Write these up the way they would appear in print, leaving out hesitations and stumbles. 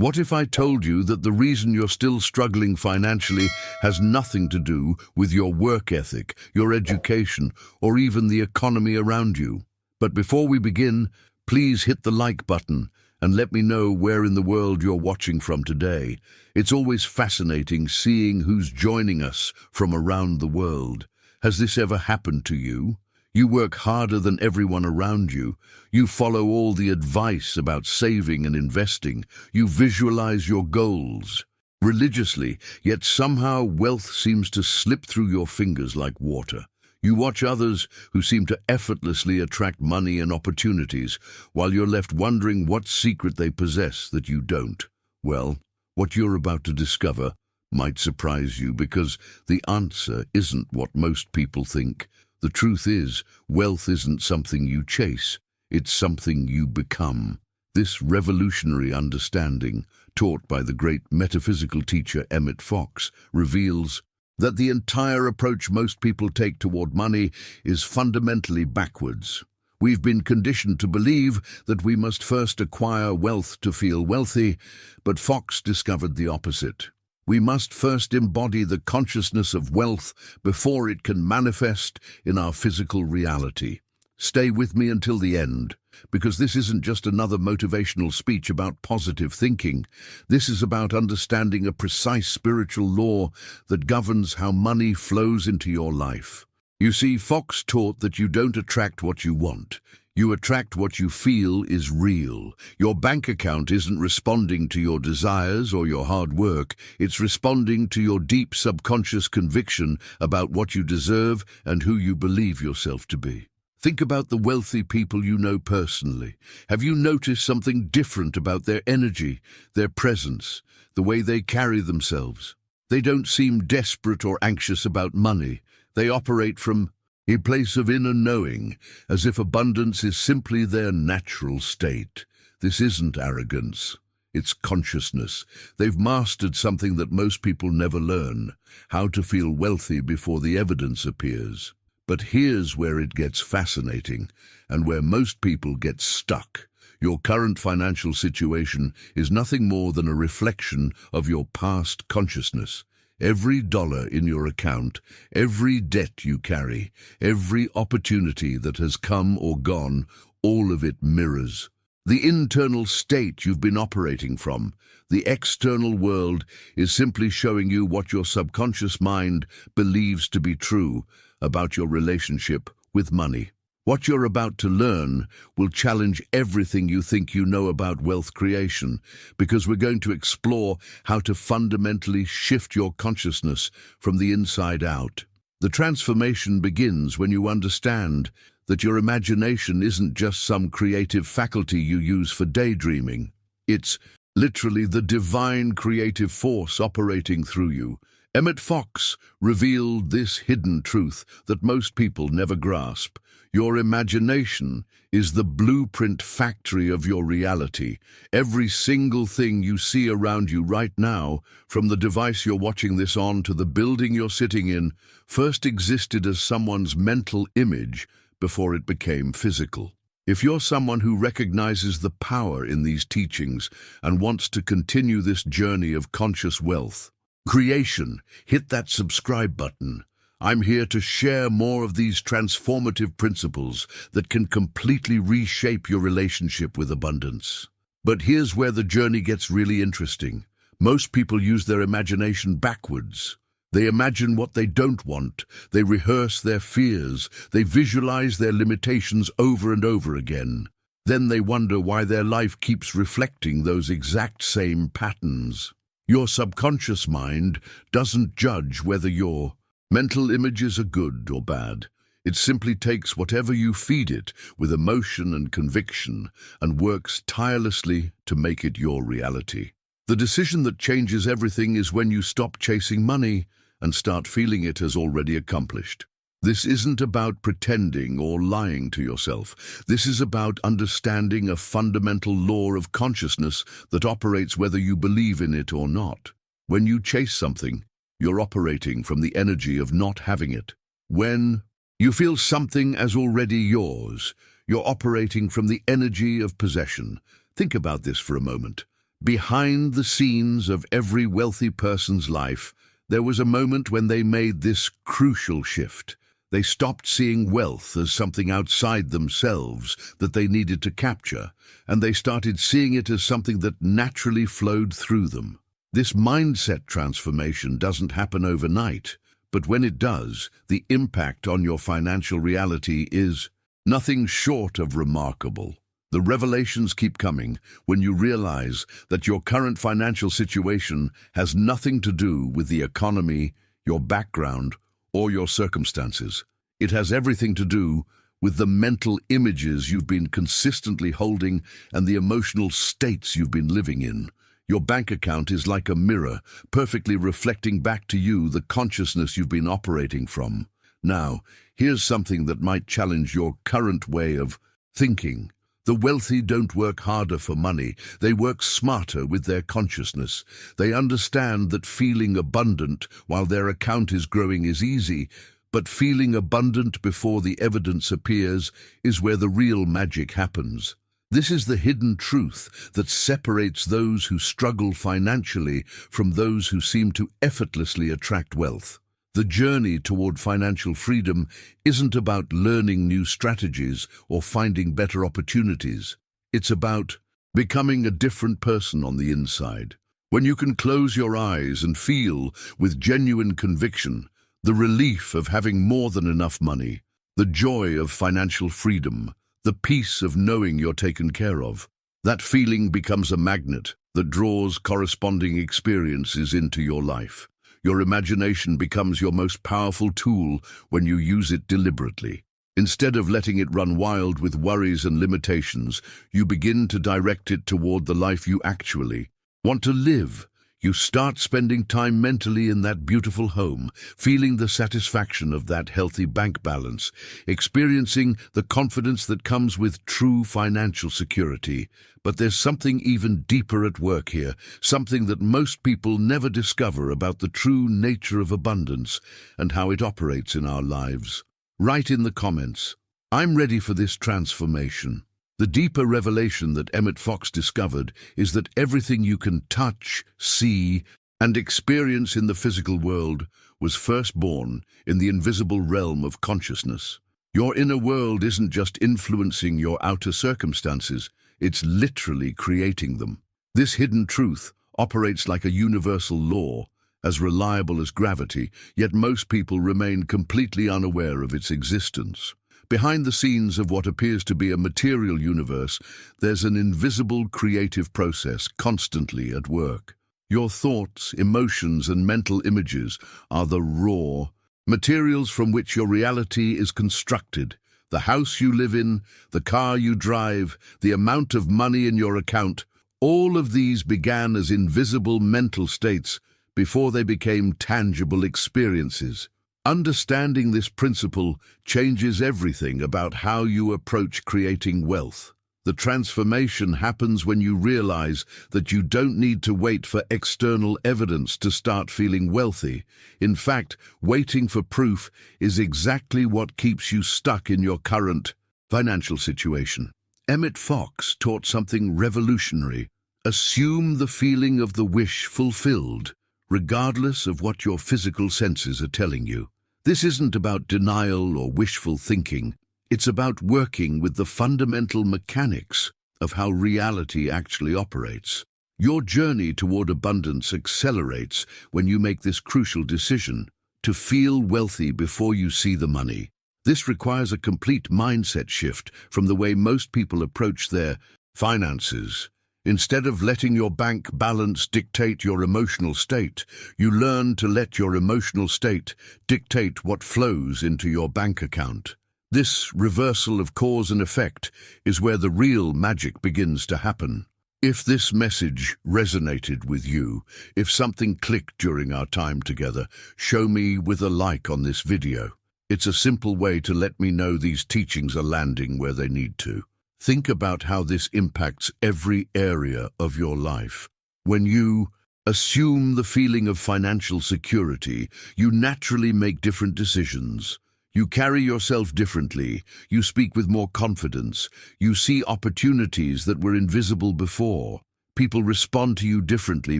What if I told you that the reason you're still struggling financially has nothing to do with your work ethic, your education, or even the economy around you? But before we begin, please hit the like button and let me know where in the world you're watching from today. It's always fascinating seeing who's joining us from around the world. Has this ever happened to you? You work harder than everyone around you. You follow all the advice about saving and investing. You visualize your goals religiously, yet somehow wealth seems to slip through your fingers like water. You watch others who seem to effortlessly attract money and opportunities, while you're left wondering what secret they possess that you don't. Well, what you're about to discover might surprise you, because the answer isn't what most people think. The truth is, wealth isn't something you chase, it's something you become. This revolutionary understanding, taught by the great metaphysical teacher Emmet Fox, reveals that the entire approach most people take toward money is fundamentally backwards. We've been conditioned to believe that we must first acquire wealth to feel wealthy, but Fox discovered the opposite. We must first embody the consciousness of wealth before it can manifest in our physical reality. Stay with me until the end, because this isn't just another motivational speech about positive thinking. This is about understanding a precise spiritual law that governs how money flows into your life. You see, Fox taught that you don't attract what you want. You attract what you feel is real. Your bank account isn't responding to your desires or your hard work. It's responding to your deep subconscious conviction about what you deserve and who you believe yourself to be. Think about the wealthy people you know personally. Have you noticed something different about their energy, their presence, the way they carry themselves? They don't seem desperate or anxious about money. They operate from a place of inner knowing, as if abundance is simply their natural state. This isn't arrogance, it's consciousness. They've mastered something that most people never learn: how to feel wealthy before the evidence appears. But here's where it gets fascinating, and where most people get stuck. Your current financial situation is nothing more than a reflection of your past consciousness. Every dollar in your account, every debt you carry, every opportunity that has come or gone, all of it mirrors the internal state you've been operating from. The external world is simply showing you what your subconscious mind believes to be true about your relationship with money. What you're about to learn will challenge everything you think you know about wealth creation, because we're going to explore how to fundamentally shift your consciousness from the inside out. The transformation begins when you understand that your imagination isn't just some creative faculty you use for daydreaming. It's literally the divine creative force operating through you. Emmet Fox revealed this hidden truth that most people never grasp. Your imagination is the blueprint factory of your reality. Every single thing you see around you right now, from the device you're watching this on to the building you're sitting in, first existed as someone's mental image before it became physical. If you're someone who recognizes the power in these teachings and wants to continue this journey of conscious wealth creation, hit that subscribe button. I'm here to share more of these transformative principles that can completely reshape your relationship with abundance. But here's where the journey gets really interesting. Most people use their imagination backwards. They imagine what they don't want. They rehearse their fears. They visualize their limitations over and over again. Then they wonder why their life keeps reflecting those exact same patterns. Your subconscious mind doesn't judge whether your mental images are good or bad. It simply takes whatever you feed it with emotion and conviction and works tirelessly to make it your reality. The decision that changes everything is when you stop chasing money and start feeling it as already accomplished. This isn't about pretending or lying to yourself. This is about understanding a fundamental law of consciousness that operates whether you believe in it or not. When you chase something, you're operating from the energy of not having it. When you feel something as already yours, you're operating from the energy of possession. Think about this for a moment. Behind the scenes of every wealthy person's life, there was a moment when they made this crucial shift. They stopped seeing wealth as something outside themselves that they needed to capture, and they started seeing it as something that naturally flowed through them. This mindset transformation doesn't happen overnight, but when it does, the impact on your financial reality is nothing short of remarkable. The revelations keep coming when you realize that your current financial situation has nothing to do with the economy, your background, or your circumstances. It has everything to do with the mental images you've been consistently holding and the emotional states you've been living in. Your bank account is like a mirror, perfectly reflecting back to you the consciousness you've been operating from. Now, here's something that might challenge your current way of thinking. The wealthy don't work harder for money, they work smarter with their consciousness. They understand that feeling abundant while their account is growing is easy, but feeling abundant before the evidence appears is where the real magic happens. This is the hidden truth that separates those who struggle financially from those who seem to effortlessly attract wealth. The journey toward financial freedom isn't about learning new strategies or finding better opportunities. It's about becoming a different person on the inside. When you can close your eyes and feel with genuine conviction the relief of having more than enough money, the joy of financial freedom, the peace of knowing you're taken care of, that feeling becomes a magnet that draws corresponding experiences into your life. Your imagination becomes your most powerful tool when you use it deliberately. Instead of letting it run wild with worries and limitations, you begin to direct it toward the life you actually want to live. You start spending time mentally in that beautiful home, feeling the satisfaction of that healthy bank balance, experiencing the confidence that comes with true financial security. But there's something even deeper at work here, something that most people never discover about the true nature of abundance and how it operates in our lives. Write in the comments, "I'm ready for this transformation." The deeper revelation that Emmet Fox discovered is that everything you can touch, see, and experience in the physical world was first born in the invisible realm of consciousness. Your inner world isn't just influencing your outer circumstances, it's literally creating them. This hidden truth operates like a universal law, as reliable as gravity, yet most people remain completely unaware of its existence. Behind the scenes of what appears to be a material universe, there's an invisible creative process constantly at work. Your thoughts, emotions, and mental images are the raw materials from which your reality is constructed. The house you live in, the car you drive, the amount of money in your account, all of these began as invisible mental states before they became tangible experiences. Understanding this principle changes everything about how you approach creating wealth. The transformation happens when you realize that you don't need to wait for external evidence to start feeling wealthy. In fact, waiting for proof is exactly what keeps you stuck in your current financial situation. Emmet Fox taught something revolutionary. Assume the feeling of the wish fulfilled, regardless of what your physical senses are telling you. This isn't about denial or wishful thinking. It's about working with the fundamental mechanics of how reality actually operates. Your journey toward abundance accelerates when you make this crucial decision to feel wealthy before you see the money. This requires a complete mindset shift from the way most people approach their finances. Instead of letting your bank balance dictate your emotional state, you learn to let your emotional state dictate what flows into your bank account. This reversal of cause and effect is where the real magic begins to happen. If this message resonated with you, if something clicked during our time together, show me with a like on this video. It's a simple way to let me know these teachings are landing where they need to. Think about how this impacts every area of your life. When you assume the feeling of financial security, you naturally make different decisions. You carry yourself differently, you speak with more confidence, you see opportunities that were invisible before. People respond to you differently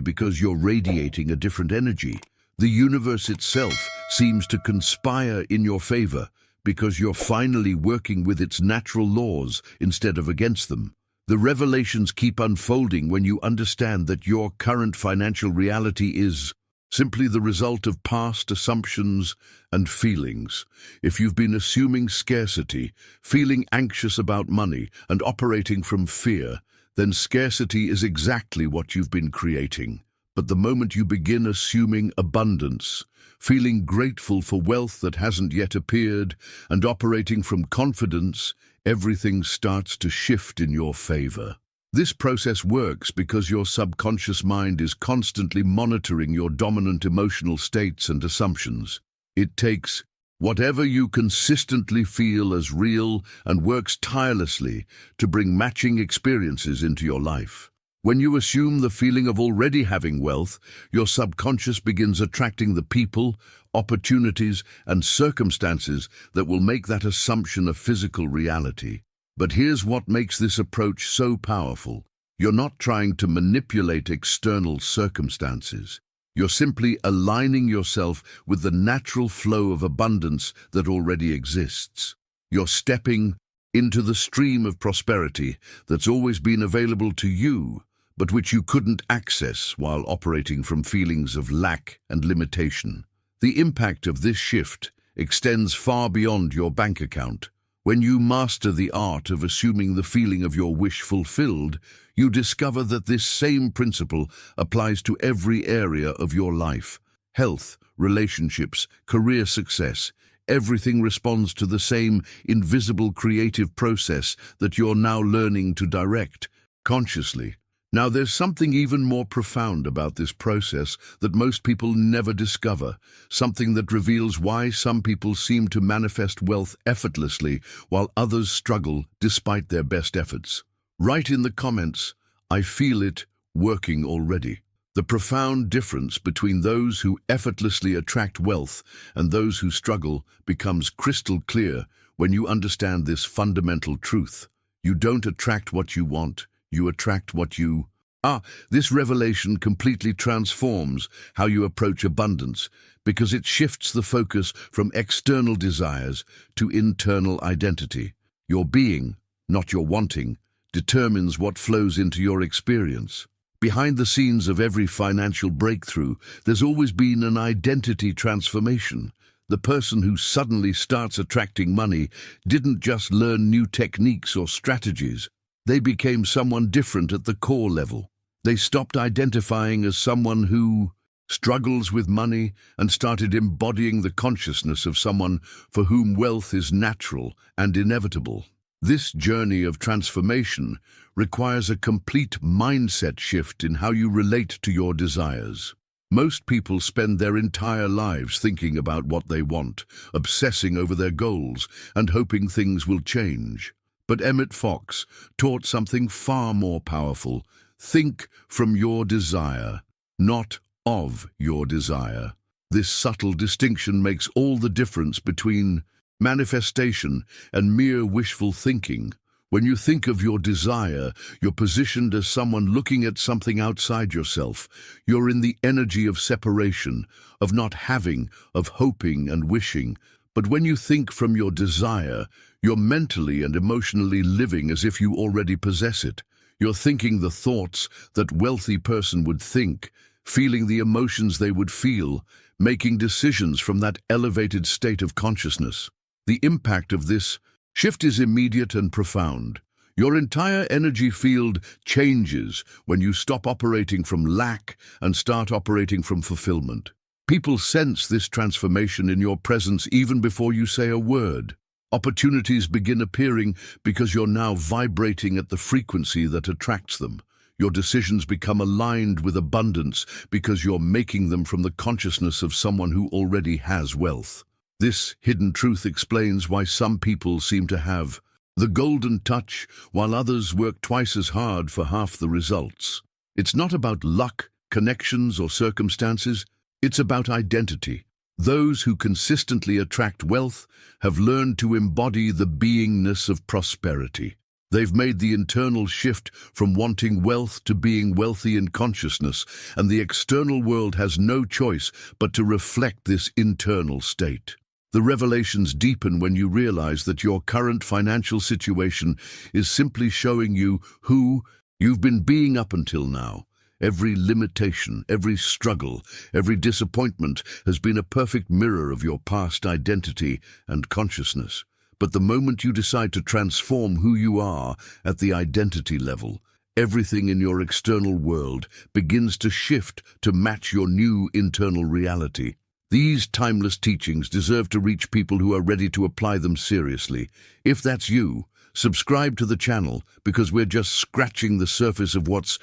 because you're radiating a different energy. The universe itself seems to conspire in your favor because you're finally working with its natural laws instead of against them. The revelations keep unfolding when you understand that your current financial reality is simply the result of past assumptions and feelings. If you've been assuming scarcity, feeling anxious about money, and operating from fear, then scarcity is exactly what you've been creating. But the moment you begin assuming abundance, feeling grateful for wealth that hasn't yet appeared, and operating from confidence, everything starts to shift in your favor. This process works because your subconscious mind is constantly monitoring your dominant emotional states and assumptions. It takes whatever you consistently feel as real and works tirelessly to bring matching experiences into your life. When you assume the feeling of already having wealth, your subconscious begins attracting the people, opportunities, and circumstances that will make that assumption a physical reality. But here's what makes this approach so powerful. You're not trying to manipulate external circumstances. You're simply aligning yourself with the natural flow of abundance that already exists. You're stepping into the stream of prosperity that's always been available to you, but which you couldn't access while operating from feelings of lack and limitation. The impact of this shift extends far beyond your bank account. When you master the art of assuming the feeling of your wish fulfilled, you discover that this same principle applies to every area of your life. Health, relationships, career success, everything responds to the same invisible creative process that you're now learning to direct consciously. Now, there's something even more profound about this process that most people never discover, something that reveals why some people seem to manifest wealth effortlessly while others struggle despite their best efforts. Write in the comments, "I feel it working already." The profound difference between those who effortlessly attract wealth and those who struggle becomes crystal clear when you understand this fundamental truth. You don't attract what you want. You attract what you are. This revelation completely transforms how you approach abundance because it shifts the focus from external desires to internal identity. Your being, not your wanting, determines what flows into your experience. Behind the scenes of every financial breakthrough, there's always been an identity transformation. The person who suddenly starts attracting money didn't just learn new techniques or strategies. They became someone different at the core level. They stopped identifying as someone who struggles with money and started embodying the consciousness of someone for whom wealth is natural and inevitable. This journey of transformation requires a complete mindset shift in how you relate to your desires. Most people spend their entire lives thinking about what they want, obsessing over their goals, and hoping things will change. But Emmet Fox taught something far more powerful. Think from your desire, not of your desire. This subtle distinction makes all the difference between manifestation and mere wishful thinking. When you think of your desire, you're positioned as someone looking at something outside yourself. You're in the energy of separation, of not having, of hoping and wishing. But when you think from your desire, you're mentally and emotionally living as if you already possess it. You're thinking the thoughts that a wealthy person would think, feeling the emotions they would feel, making decisions from that elevated state of consciousness. The impact of this shift is immediate and profound. Your entire energy field changes when you stop operating from lack and start operating from fulfillment. People sense this transformation in your presence even before you say a word. Opportunities begin appearing because you're now vibrating at the frequency that attracts them. Your decisions become aligned with abundance because you're making them from the consciousness of someone who already has wealth. This hidden truth explains why some people seem to have the golden touch while others work twice as hard for half the results. It's not about luck, connections, or circumstances. It's about identity. Those who consistently attract wealth have learned to embody the beingness of prosperity. They've made the internal shift from wanting wealth to being wealthy in consciousness, and the external world has no choice but to reflect this internal state. The revelations deepen when you realize that your current financial situation is simply showing you who you've been being up until now. Every limitation, every struggle, every disappointment has been a perfect mirror of your past identity and consciousness. But the moment you decide to transform who you are at the identity level, everything in your external world begins to shift to match your new internal reality. These timeless teachings deserve to reach people who are ready to apply them seriously. If that's you, subscribe to the channel, because we're just scratching the surface of what's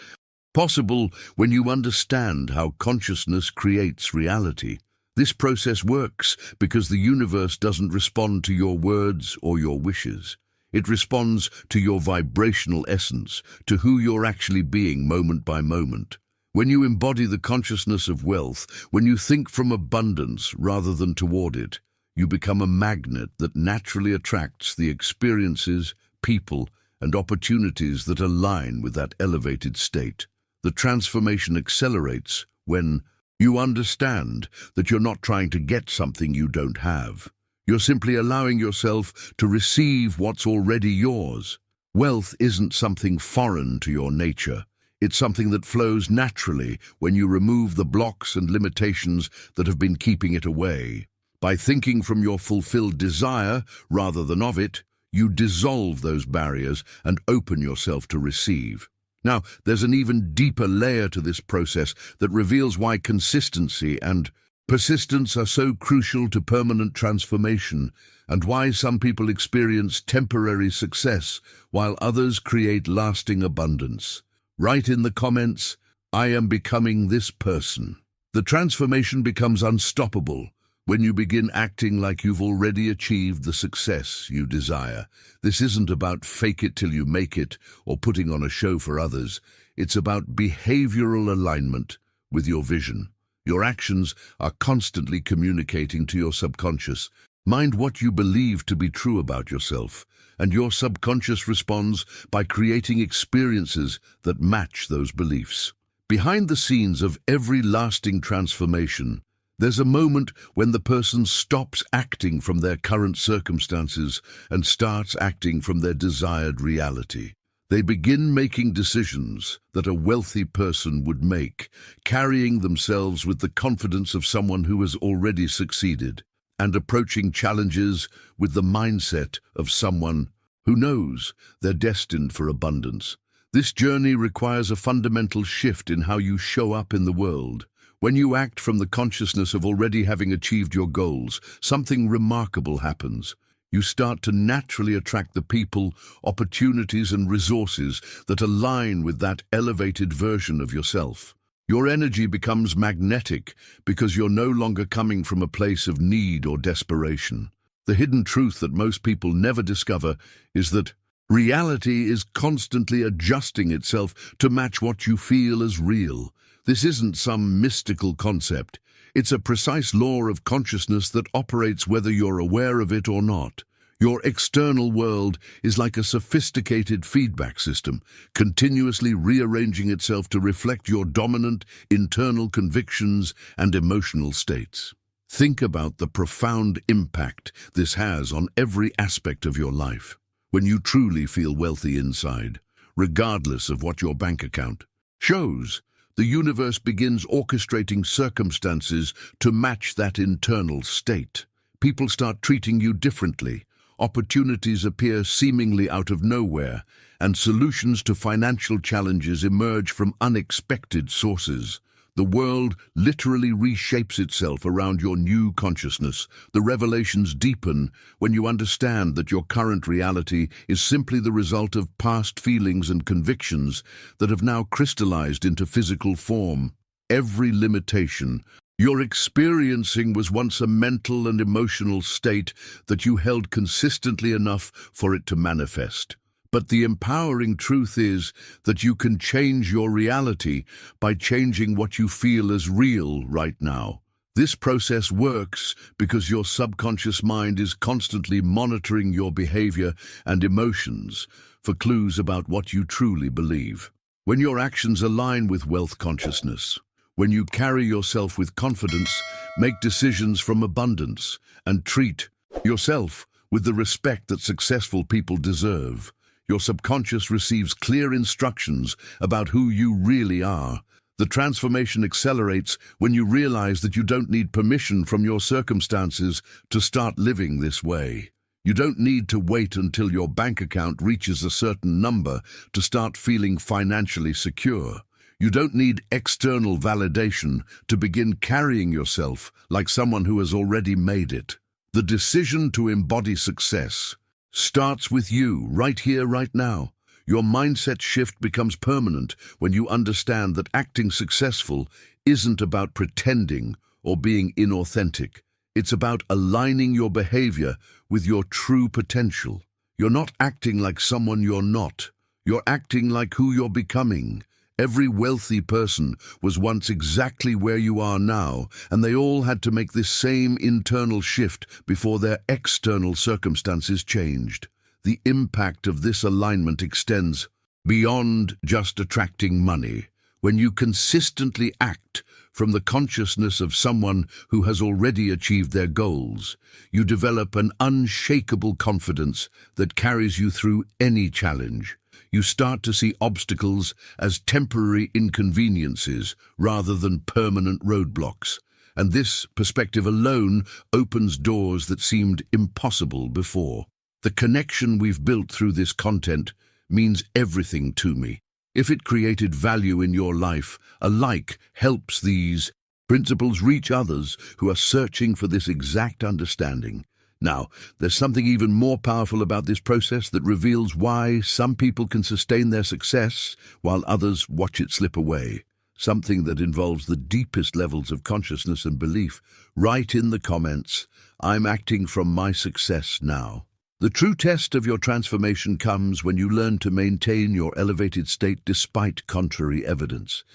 possible when you understand how consciousness creates reality. This process works because the universe doesn't respond to your words or your wishes. It responds to your vibrational essence, to who you're actually being moment by moment. When you embody the consciousness of wealth, when you think from abundance rather than toward it, you become a magnet that naturally attracts the experiences, people, and opportunities that align with that elevated state. The transformation accelerates when you understand that you're not trying to get something you don't have. You're simply allowing yourself to receive what's already yours. Wealth isn't something foreign to your nature. It's something that flows naturally when you remove the blocks and limitations that have been keeping it away. By thinking from your fulfilled desire rather than of it, you dissolve those barriers and open yourself to receive. Now, there's an even deeper layer to this process that reveals why consistency and persistence are so crucial to permanent transformation, and why some people experience temporary success while others create lasting abundance. Write in the comments, "I am becoming this person." The transformation becomes unstoppable when you begin acting like you've already achieved the success you desire. This isn't about fake it till you make it or putting on a show for others. It's about behavioral alignment with your vision. Your actions are constantly communicating to your subconscious. Mind what you believe to be true about yourself, and your subconscious responds by creating experiences that match those beliefs. Behind the scenes of every lasting transformation, there's a moment when the person stops acting from their current circumstances and starts acting from their desired reality. They begin making decisions that a wealthy person would make, carrying themselves with the confidence of someone who has already succeeded, and approaching challenges with the mindset of someone who knows they're destined for abundance. This journey requires a fundamental shift in how you show up in the world. When you act from the consciousness of already having achieved your goals, something remarkable happens. You start to naturally attract the people, opportunities, and resources that align with that elevated version of yourself. Your energy becomes magnetic because you're no longer coming from a place of need or desperation. The hidden truth that most people never discover is that reality is constantly adjusting itself to match what you feel as real. This isn't some mystical concept. It's a precise law of consciousness that operates whether you're aware of it or not. Your external world is like a sophisticated feedback system, continuously rearranging itself to reflect your dominant internal convictions and emotional states. Think about the profound impact this has on every aspect of your life. When you truly feel wealthy inside, regardless of what your bank account shows, the universe begins orchestrating circumstances to match that internal state. People start treating you differently. Opportunities appear seemingly out of nowhere, and solutions to financial challenges emerge from unexpected sources. The world literally reshapes itself around your new consciousness. The revelations deepen when you understand that your current reality is simply the result of past feelings and convictions that have now crystallized into physical form. Every limitation you're experiencing was once a mental and emotional state that you held consistently enough for it to manifest. But the empowering truth is that you can change your reality by changing what you feel as real right now. This process works because your subconscious mind is constantly monitoring your behavior and emotions, for clues about what you truly believe. When your actions align with wealth consciousness, when you carry yourself with confidence, make decisions from abundance, and treat yourself with the respect that successful people deserve, your subconscious receives clear instructions about who you really are. The transformation accelerates when you realize that you don't need permission from your circumstances to start living this way. You don't need to wait until your bank account reaches a certain number to start feeling financially secure. You don't need external validation to begin carrying yourself like someone who has already made it. The decision to embody success starts with you, right here, right now. Your mindset shift becomes permanent when you understand that acting successful isn't about pretending or being inauthentic. It's about aligning your behavior with your true potential. You're not acting like someone you're not. You're acting like who you're becoming. Every wealthy person was once exactly where you are now, and they all had to make this same internal shift before their external circumstances changed. The impact of this alignment extends beyond just attracting money. When you consistently act from the consciousness of someone who has already achieved their goals, you develop an unshakable confidence that carries you through any challenge. You start to see obstacles as temporary inconveniences rather than permanent roadblocks. And this perspective alone opens doors that seemed impossible before. The connection we've built through this content means everything to me. If it created value in your life, a like helps these principles reach others who are searching for this exact understanding. Now, there's something even more powerful about this process that reveals why some people can sustain their success while others watch it slip away. Something that involves the deepest levels of consciousness and belief. Write in the comments, "I'm acting from my success now." The true test of your transformation comes when you learn to maintain your elevated state despite contrary evidence.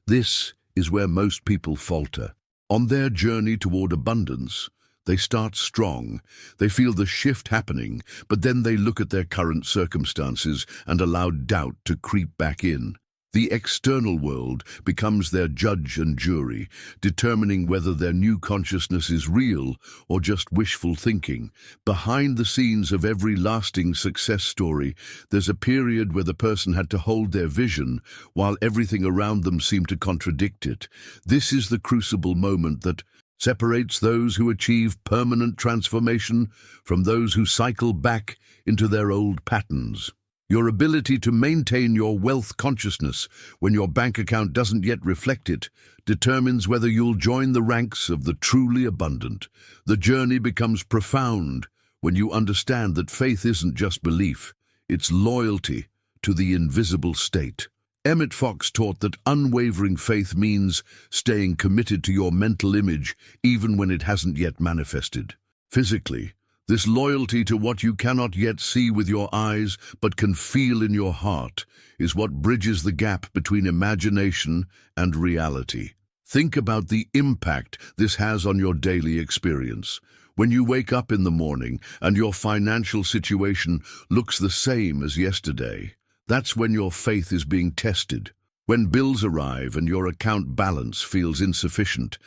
This is where most people falter. On their journey toward abundance, they start strong. They feel the shift happening, but then they look at their current circumstances and allow doubt to creep back in. The external world becomes their judge and jury, determining whether their new consciousness is real or just wishful thinking. Behind the scenes of every lasting success story, there's a period where the person had to hold their vision while everything around them seemed to contradict it. This is the crucible moment that separates those who achieve permanent transformation from those who cycle back into their old patterns. Your ability to maintain your wealth consciousness when your bank account doesn't yet reflect it determines whether you'll join the ranks of the truly abundant. The journey becomes profound when you understand that faith isn't just belief, it's loyalty to the invisible state. Emmet Fox taught that unwavering faith means staying committed to your mental image even when it hasn't yet manifested. Physically, this loyalty to what you cannot yet see with your eyes but can feel in your heart is what bridges the gap between imagination and reality. Think about the impact this has on your daily experience. When you wake up in the morning and your financial situation looks the same as yesterday, that's when your faith is being tested. When bills arrive and your account balance feels insufficient,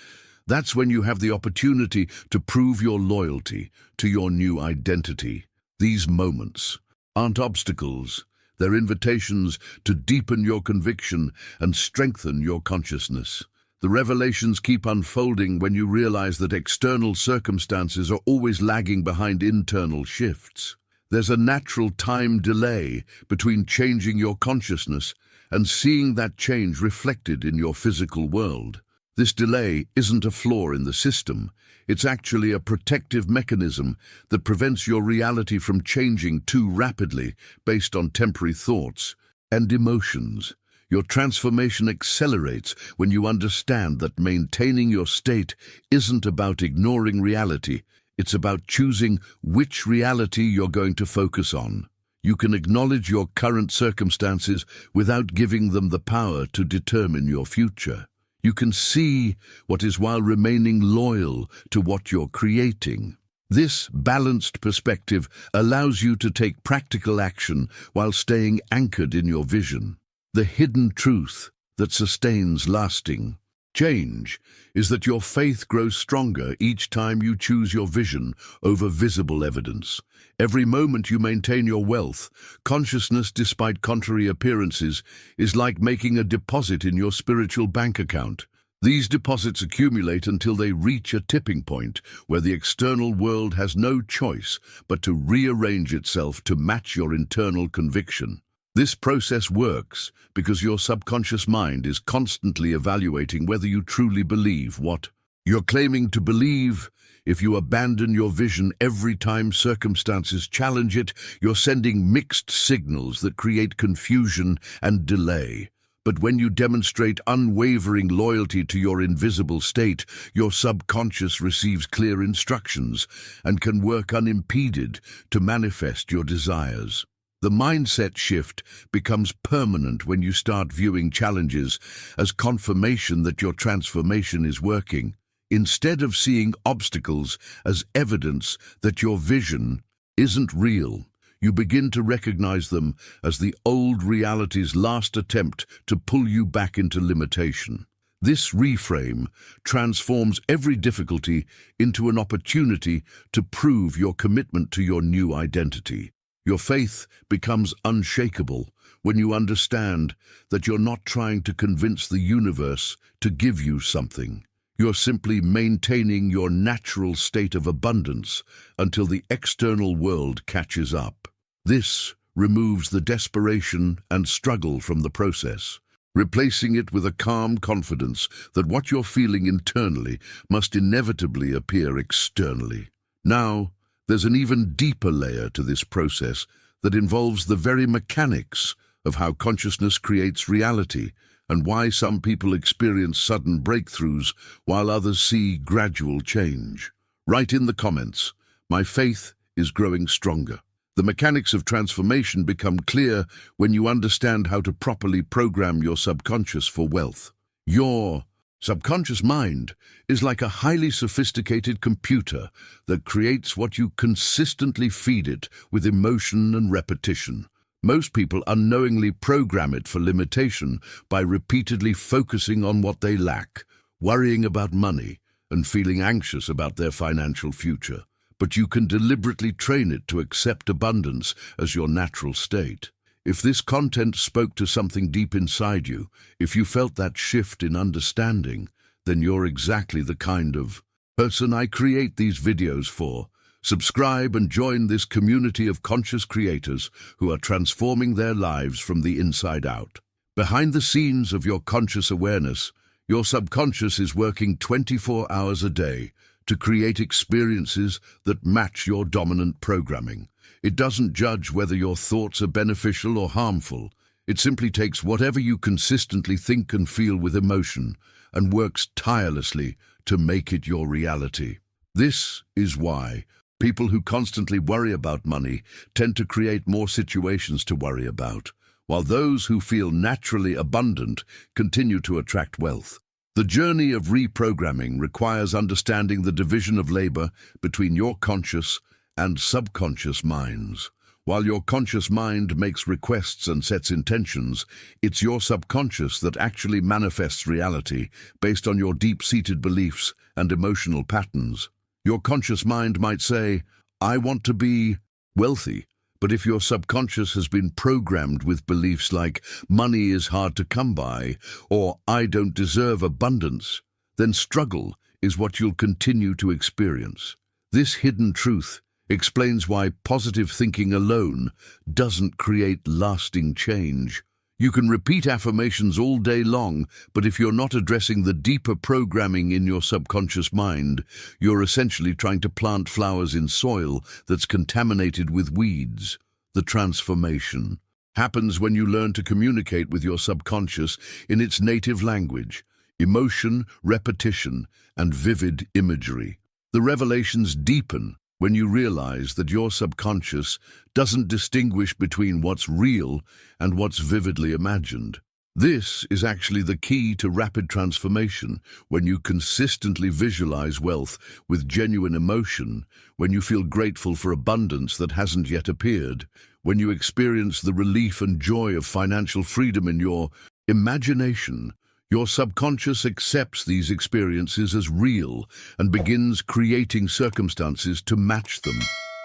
that's when you have the opportunity to prove your loyalty to your new identity. These moments aren't obstacles, they're invitations to deepen your conviction and strengthen your consciousness. The revelations keep unfolding when you realize that external circumstances are always lagging behind internal shifts. There's a natural time delay between changing your consciousness and seeing that change reflected in your physical world. This delay isn't a flaw in the system. It's actually a protective mechanism that prevents your reality from changing too rapidly based on temporary thoughts and emotions. Your transformation accelerates when you understand that maintaining your state isn't about ignoring reality. It's about choosing which reality you're going to focus on. You can acknowledge your current circumstances without giving them the power to determine your future. You can see what is while remaining loyal to what you're creating. This balanced perspective allows you to take practical action while staying anchored in your vision. The hidden truth that sustains lasting change is that your faith grows stronger each time you choose your vision over visible evidence. Every moment you maintain your wealth, consciousness despite contrary appearances, is like making a deposit in your spiritual bank account. These deposits accumulate until they reach a tipping point where the external world has no choice but to rearrange itself to match your internal conviction. This process works because your subconscious mind is constantly evaluating whether you truly believe what you're claiming to believe. If you abandon your vision every time circumstances challenge it, you're sending mixed signals that create confusion and delay. But when you demonstrate unwavering loyalty to your invisible state, your subconscious receives clear instructions and can work unimpeded to manifest your desires. The mindset shift becomes permanent when you start viewing challenges as confirmation that your transformation is working, instead of seeing obstacles as evidence that your vision isn't real. You begin to recognize them as the old reality's last attempt to pull you back into limitation. This reframe transforms every difficulty into an opportunity to prove your commitment to your new identity. Your faith becomes unshakable when you understand that you're not trying to convince the universe to give you something. You're simply maintaining your natural state of abundance until the external world catches up. This removes the desperation and struggle from the process, replacing it with a calm confidence that what you're feeling internally must inevitably appear externally. Now, there's an even deeper layer to this process that involves the very mechanics of how consciousness creates reality and why some people experience sudden breakthroughs while others see gradual change. Write in the comments, "My faith is growing stronger." The mechanics of transformation become clear when you understand how to properly program your subconscious for wealth. Your subconscious mind is like a highly sophisticated computer that creates what you consistently feed it with emotion and repetition. Most people unknowingly program it for limitation by repeatedly focusing on what they lack, worrying about money, and feeling anxious about their financial future. But you can deliberately train it to accept abundance as your natural state. If this content spoke to something deep inside you, if you felt that shift in understanding, then you're exactly the kind of person I create these videos for. Subscribe and join this community of conscious creators who are transforming their lives from the inside out. Behind the scenes of your conscious awareness, your subconscious is working 24 hours a day to create experiences that match your dominant programming. It doesn't judge whether your thoughts are beneficial or harmful. It simply takes whatever you consistently think and feel with emotion and works tirelessly to make it your reality. This is why people who constantly worry about money tend to create more situations to worry about, while those who feel naturally abundant continue to attract wealth. The journey of reprogramming requires understanding the division of labor between your conscious and subconscious minds. While your conscious mind makes requests and sets intentions, it's your subconscious that actually manifests reality based on your deep-seated beliefs and emotional patterns. Your conscious mind might say, "I want to be wealthy," but if your subconscious has been programmed with beliefs like "money is hard to come by" or "I don't deserve abundance," then struggle is what you'll continue to experience. This hidden truth explains why positive thinking alone doesn't create lasting change. You can repeat affirmations all day long, but if you're not addressing the deeper programming in your subconscious mind, you're essentially trying to plant flowers in soil that's contaminated with weeds. The transformation happens when you learn to communicate with your subconscious in its native language, emotion, repetition, and vivid imagery. The revelations deepen when you realize that your subconscious doesn't distinguish between what's real and what's vividly imagined. This is actually the key to rapid transformation. When you consistently visualize wealth with genuine emotion, when you feel grateful for abundance that hasn't yet appeared, when you experience the relief and joy of financial freedom in your imagination, your subconscious accepts these experiences as real and begins creating circumstances to match them.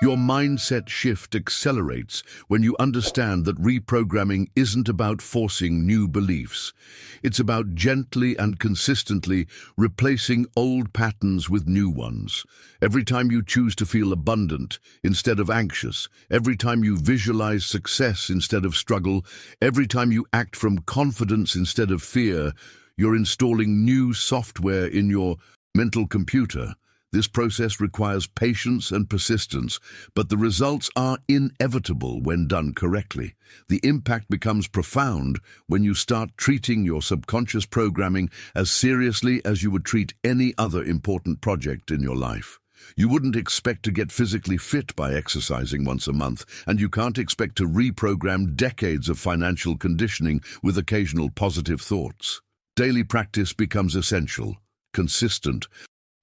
Your mindset shift accelerates when you understand that reprogramming isn't about forcing new beliefs. It's about gently and consistently replacing old patterns with new ones. Every time you choose to feel abundant instead of anxious, every time you visualize success instead of struggle, every time you act from confidence instead of fear, you're installing new software in your mental computer. This process requires patience and persistence, but the results are inevitable when done correctly. The impact becomes profound when you start treating your subconscious programming as seriously as you would treat any other important project in your life. You wouldn't expect to get physically fit by exercising once a month, and you can't expect to reprogram decades of financial conditioning with occasional positive thoughts. Daily practice becomes essential, consistent,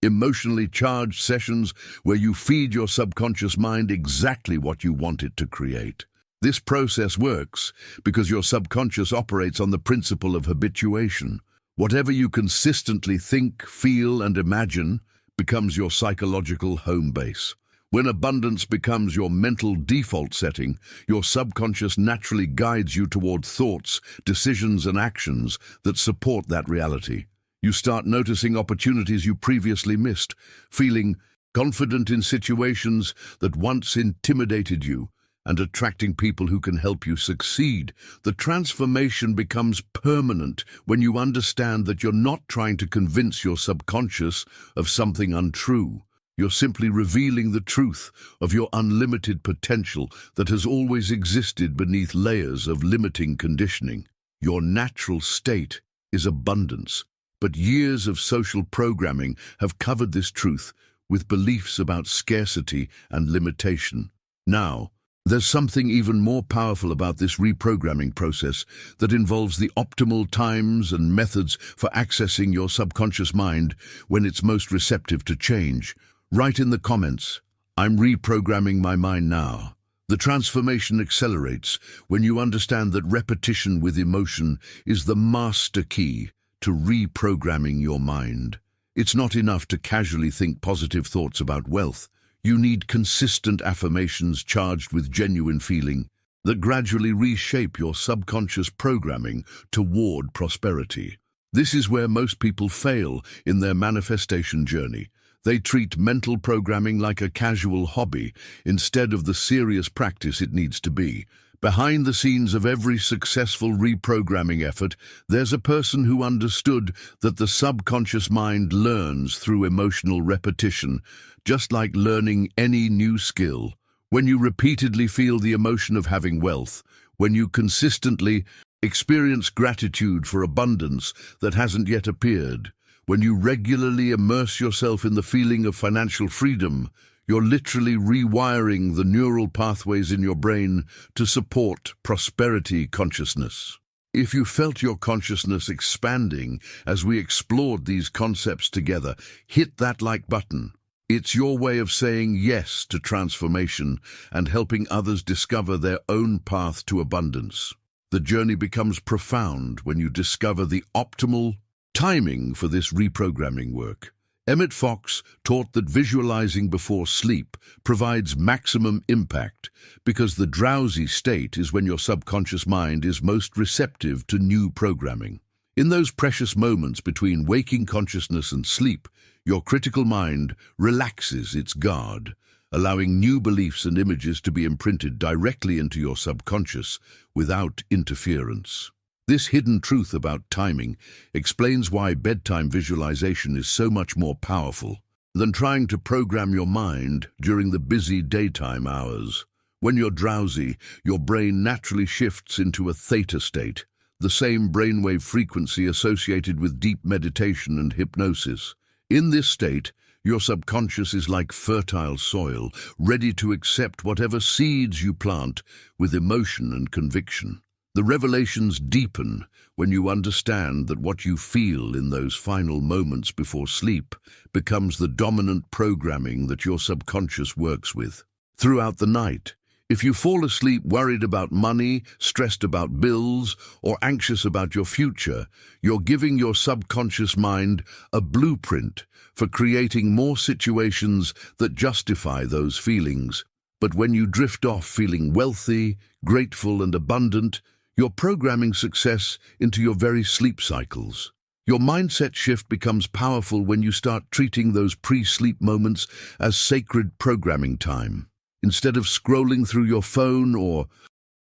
emotionally charged sessions where you feed your subconscious mind exactly what you want it to create. This process works because your subconscious operates on the principle of habituation. Whatever you consistently think, feel, and imagine becomes your psychological home base. When abundance becomes your mental default setting, your subconscious naturally guides you toward thoughts, decisions, and actions that support that reality. You start noticing opportunities you previously missed, feeling confident in situations that once intimidated you, and attracting people who can help you succeed. The transformation becomes permanent when you understand that you're not trying to convince your subconscious of something untrue. You're simply revealing the truth of your unlimited potential that has always existed beneath layers of limiting conditioning. Your natural state is abundance. But years of social programming have covered this truth with beliefs about scarcity and limitation. Now, there's something even more powerful about this reprogramming process that involves the optimal times and methods for accessing your subconscious mind when it's most receptive to change. Write in the comments, "I'm reprogramming my mind now." The transformation accelerates when you understand that repetition with emotion is the master key to reprogramming your mind. It's not enough to casually think positive thoughts about wealth. You need consistent affirmations charged with genuine feeling that gradually reshape your subconscious programming toward prosperity. This is where most people fail in their manifestation journey. They treat mental programming like a casual hobby instead of the serious practice it needs to be. Behind the scenes of every successful reprogramming effort, there's a person who understood that the subconscious mind learns through emotional repetition, just like learning any new skill. When you repeatedly feel the emotion of having wealth, when you consistently experience gratitude for abundance that hasn't yet appeared, when you regularly immerse yourself in the feeling of financial freedom, you're literally rewiring the neural pathways in your brain to support prosperity consciousness. If you felt your consciousness expanding as we explored these concepts together, hit that like button. It's your way of saying yes to transformation and helping others discover their own path to abundance. The journey becomes profound when you discover the optimal timing for this reprogramming work. Emmet Fox taught that visualizing before sleep provides maximum impact because the drowsy state is when your subconscious mind is most receptive to new programming. In those precious moments between waking consciousness and sleep, your critical mind relaxes its guard, allowing new beliefs and images to be imprinted directly into your subconscious without interference. This hidden truth about timing explains why bedtime visualization is so much more powerful than trying to program your mind during the busy daytime hours. When you're drowsy, your brain naturally shifts into a theta state, the same brainwave frequency associated with deep meditation and hypnosis. In this state, your subconscious is like fertile soil, ready to accept whatever seeds you plant with emotion and conviction. The revelations deepen when you understand that what you feel in those final moments before sleep becomes the dominant programming that your subconscious works with. Throughout the night, if you fall asleep worried about money, stressed about bills, or anxious about your future, you're giving your subconscious mind a blueprint for creating more situations that justify those feelings. But when you drift off feeling wealthy, grateful, and abundant, you're programming success into your very sleep cycles. Your mindset shift becomes powerful when you start treating those pre-sleep moments as sacred programming time. Instead of scrolling through your phone or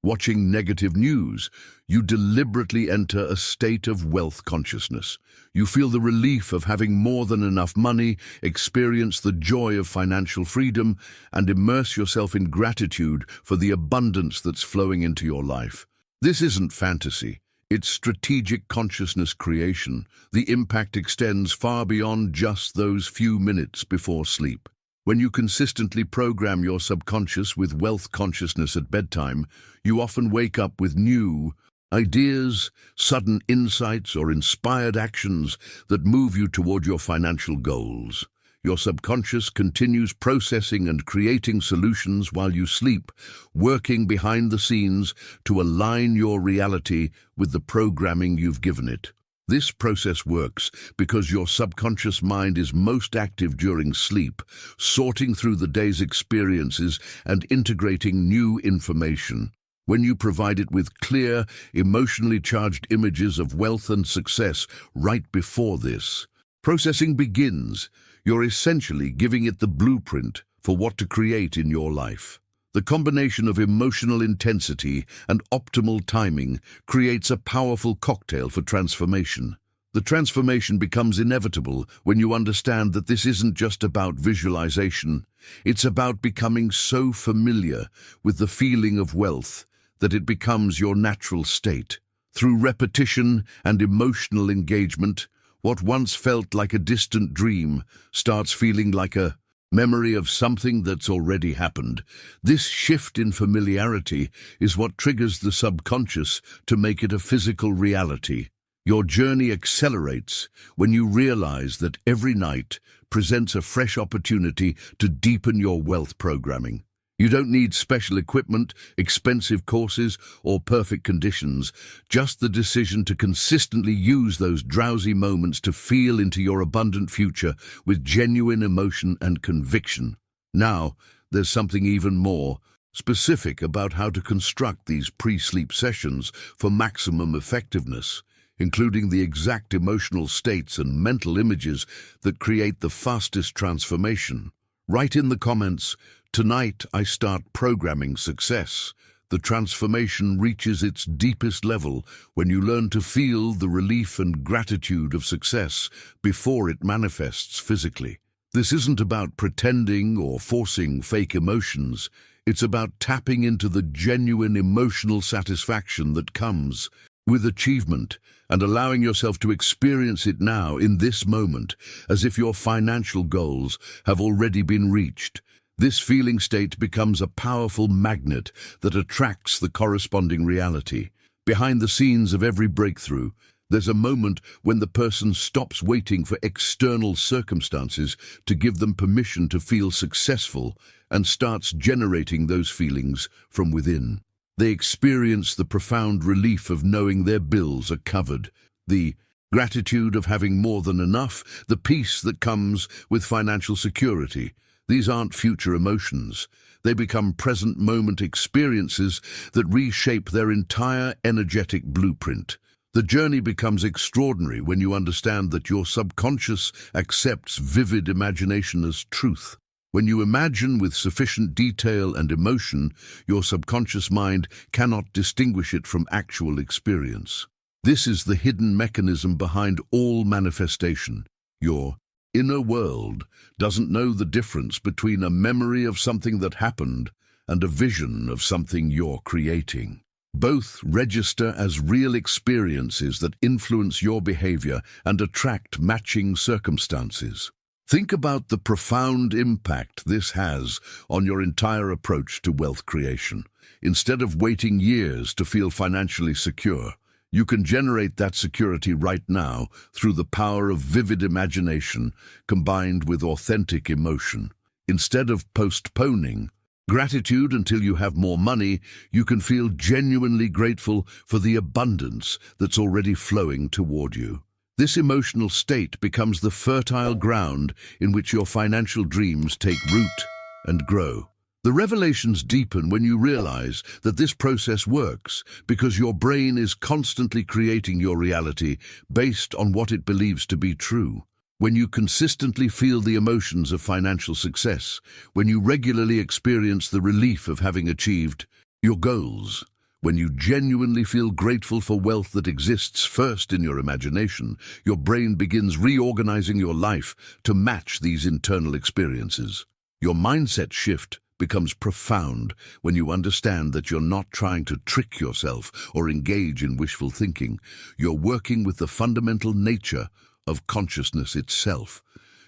watching negative news, you deliberately enter a state of wealth consciousness. You feel the relief of having more than enough money, experience the joy of financial freedom, and immerse yourself in gratitude for the abundance that's flowing into your life. This isn't fantasy. It's strategic consciousness creation. The impact extends far beyond just those few minutes before sleep. When you consistently program your subconscious with wealth consciousness at bedtime, you often wake up with new ideas, sudden insights, or inspired actions that move you toward your financial goals. Your subconscious continues processing and creating solutions while you sleep, working behind the scenes to align your reality with the programming you've given it. This process works because your subconscious mind is most active during sleep, sorting through the day's experiences and integrating new information. When you provide it with clear, emotionally charged images of wealth and success right before this processing begins, you're essentially giving it the blueprint for what to create in your life. The combination of emotional intensity and optimal timing creates a powerful cocktail for transformation. The transformation becomes inevitable when you understand that this isn't just about visualization. It's about becoming so familiar with the feeling of wealth that it becomes your natural state. Through repetition and emotional engagement, what once felt like a distant dream starts feeling like a memory of something that's already happened. This shift in familiarity is what triggers the subconscious to make it a physical reality. Your journey accelerates when you realize that every night presents a fresh opportunity to deepen your wealth programming. You don't need special equipment, expensive courses, or perfect conditions, just the decision to consistently use those drowsy moments to feel into your abundant future with genuine emotion and conviction. Now, there's something even more specific about how to construct these pre-sleep sessions for maximum effectiveness, including the exact emotional states and mental images that create the fastest transformation. Write in the comments, "Tonight I start programming success." The transformation reaches its deepest level when you learn to feel the relief and gratitude of success before it manifests physically. This isn't about pretending or forcing fake emotions. It's about tapping into the genuine emotional satisfaction that comes with achievement and allowing yourself to experience it now in this moment as if your financial goals have already been reached. This feeling state becomes a powerful magnet that attracts the corresponding reality. Behind the scenes of every breakthrough, there's a moment when the person stops waiting for external circumstances to give them permission to feel successful and starts generating those feelings from within. They experience the profound relief of knowing their bills are covered, the gratitude of having more than enough, the peace that comes with financial security. These aren't future emotions. They become present moment experiences that reshape their entire energetic blueprint. The journey becomes extraordinary when you understand that your subconscious accepts vivid imagination as truth. When you imagine with sufficient detail and emotion, your subconscious mind cannot distinguish it from actual experience. This is the hidden mechanism behind all manifestation. Your inner world doesn't know the difference between a memory of something that happened and a vision of something you're creating. Both register as real experiences that influence your behavior and attract matching circumstances. Think about the profound impact this has on your entire approach to wealth creation. Instead of waiting years to feel financially secure, you can generate that security right now through the power of vivid imagination combined with authentic emotion. Instead of postponing gratitude until you have more money, you can feel genuinely grateful for the abundance that's already flowing toward you. This emotional state becomes the fertile ground in which your financial dreams take root and grow. The revelations deepen when you realize that this process works because your brain is constantly creating your reality based on what it believes to be true. When you consistently feel the emotions of financial success, when you regularly experience the relief of having achieved your goals, when you genuinely feel grateful for wealth that exists first in your imagination, your brain begins reorganizing your life to match these internal experiences. Your mindset shift becomes profound when you understand that you're not trying to trick yourself or engage in wishful thinking. You're working with the fundamental nature of consciousness itself.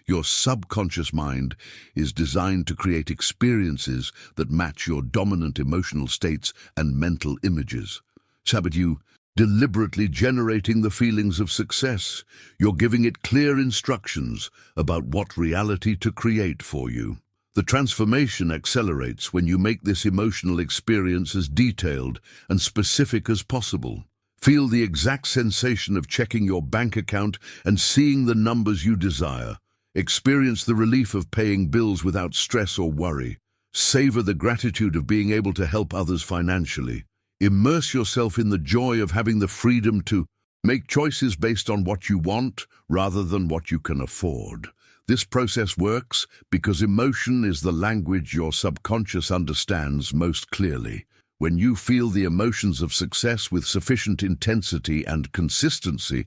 Your subconscious mind is designed to create experiences that match your dominant emotional states and mental images. So by you deliberately generating the feelings of success, you're giving it clear instructions about what reality to create for you. The transformation accelerates when you make this emotional experience as detailed and specific as possible. Feel the exact sensation of checking your bank account and seeing the numbers you desire. Experience the relief of paying bills without stress or worry. Savor the gratitude of being able to help others financially. Immerse yourself in the joy of having the freedom to make choices based on what you want rather than what you can afford. This process works because emotion is the language your subconscious understands most clearly. When you feel the emotions of success with sufficient intensity and consistency,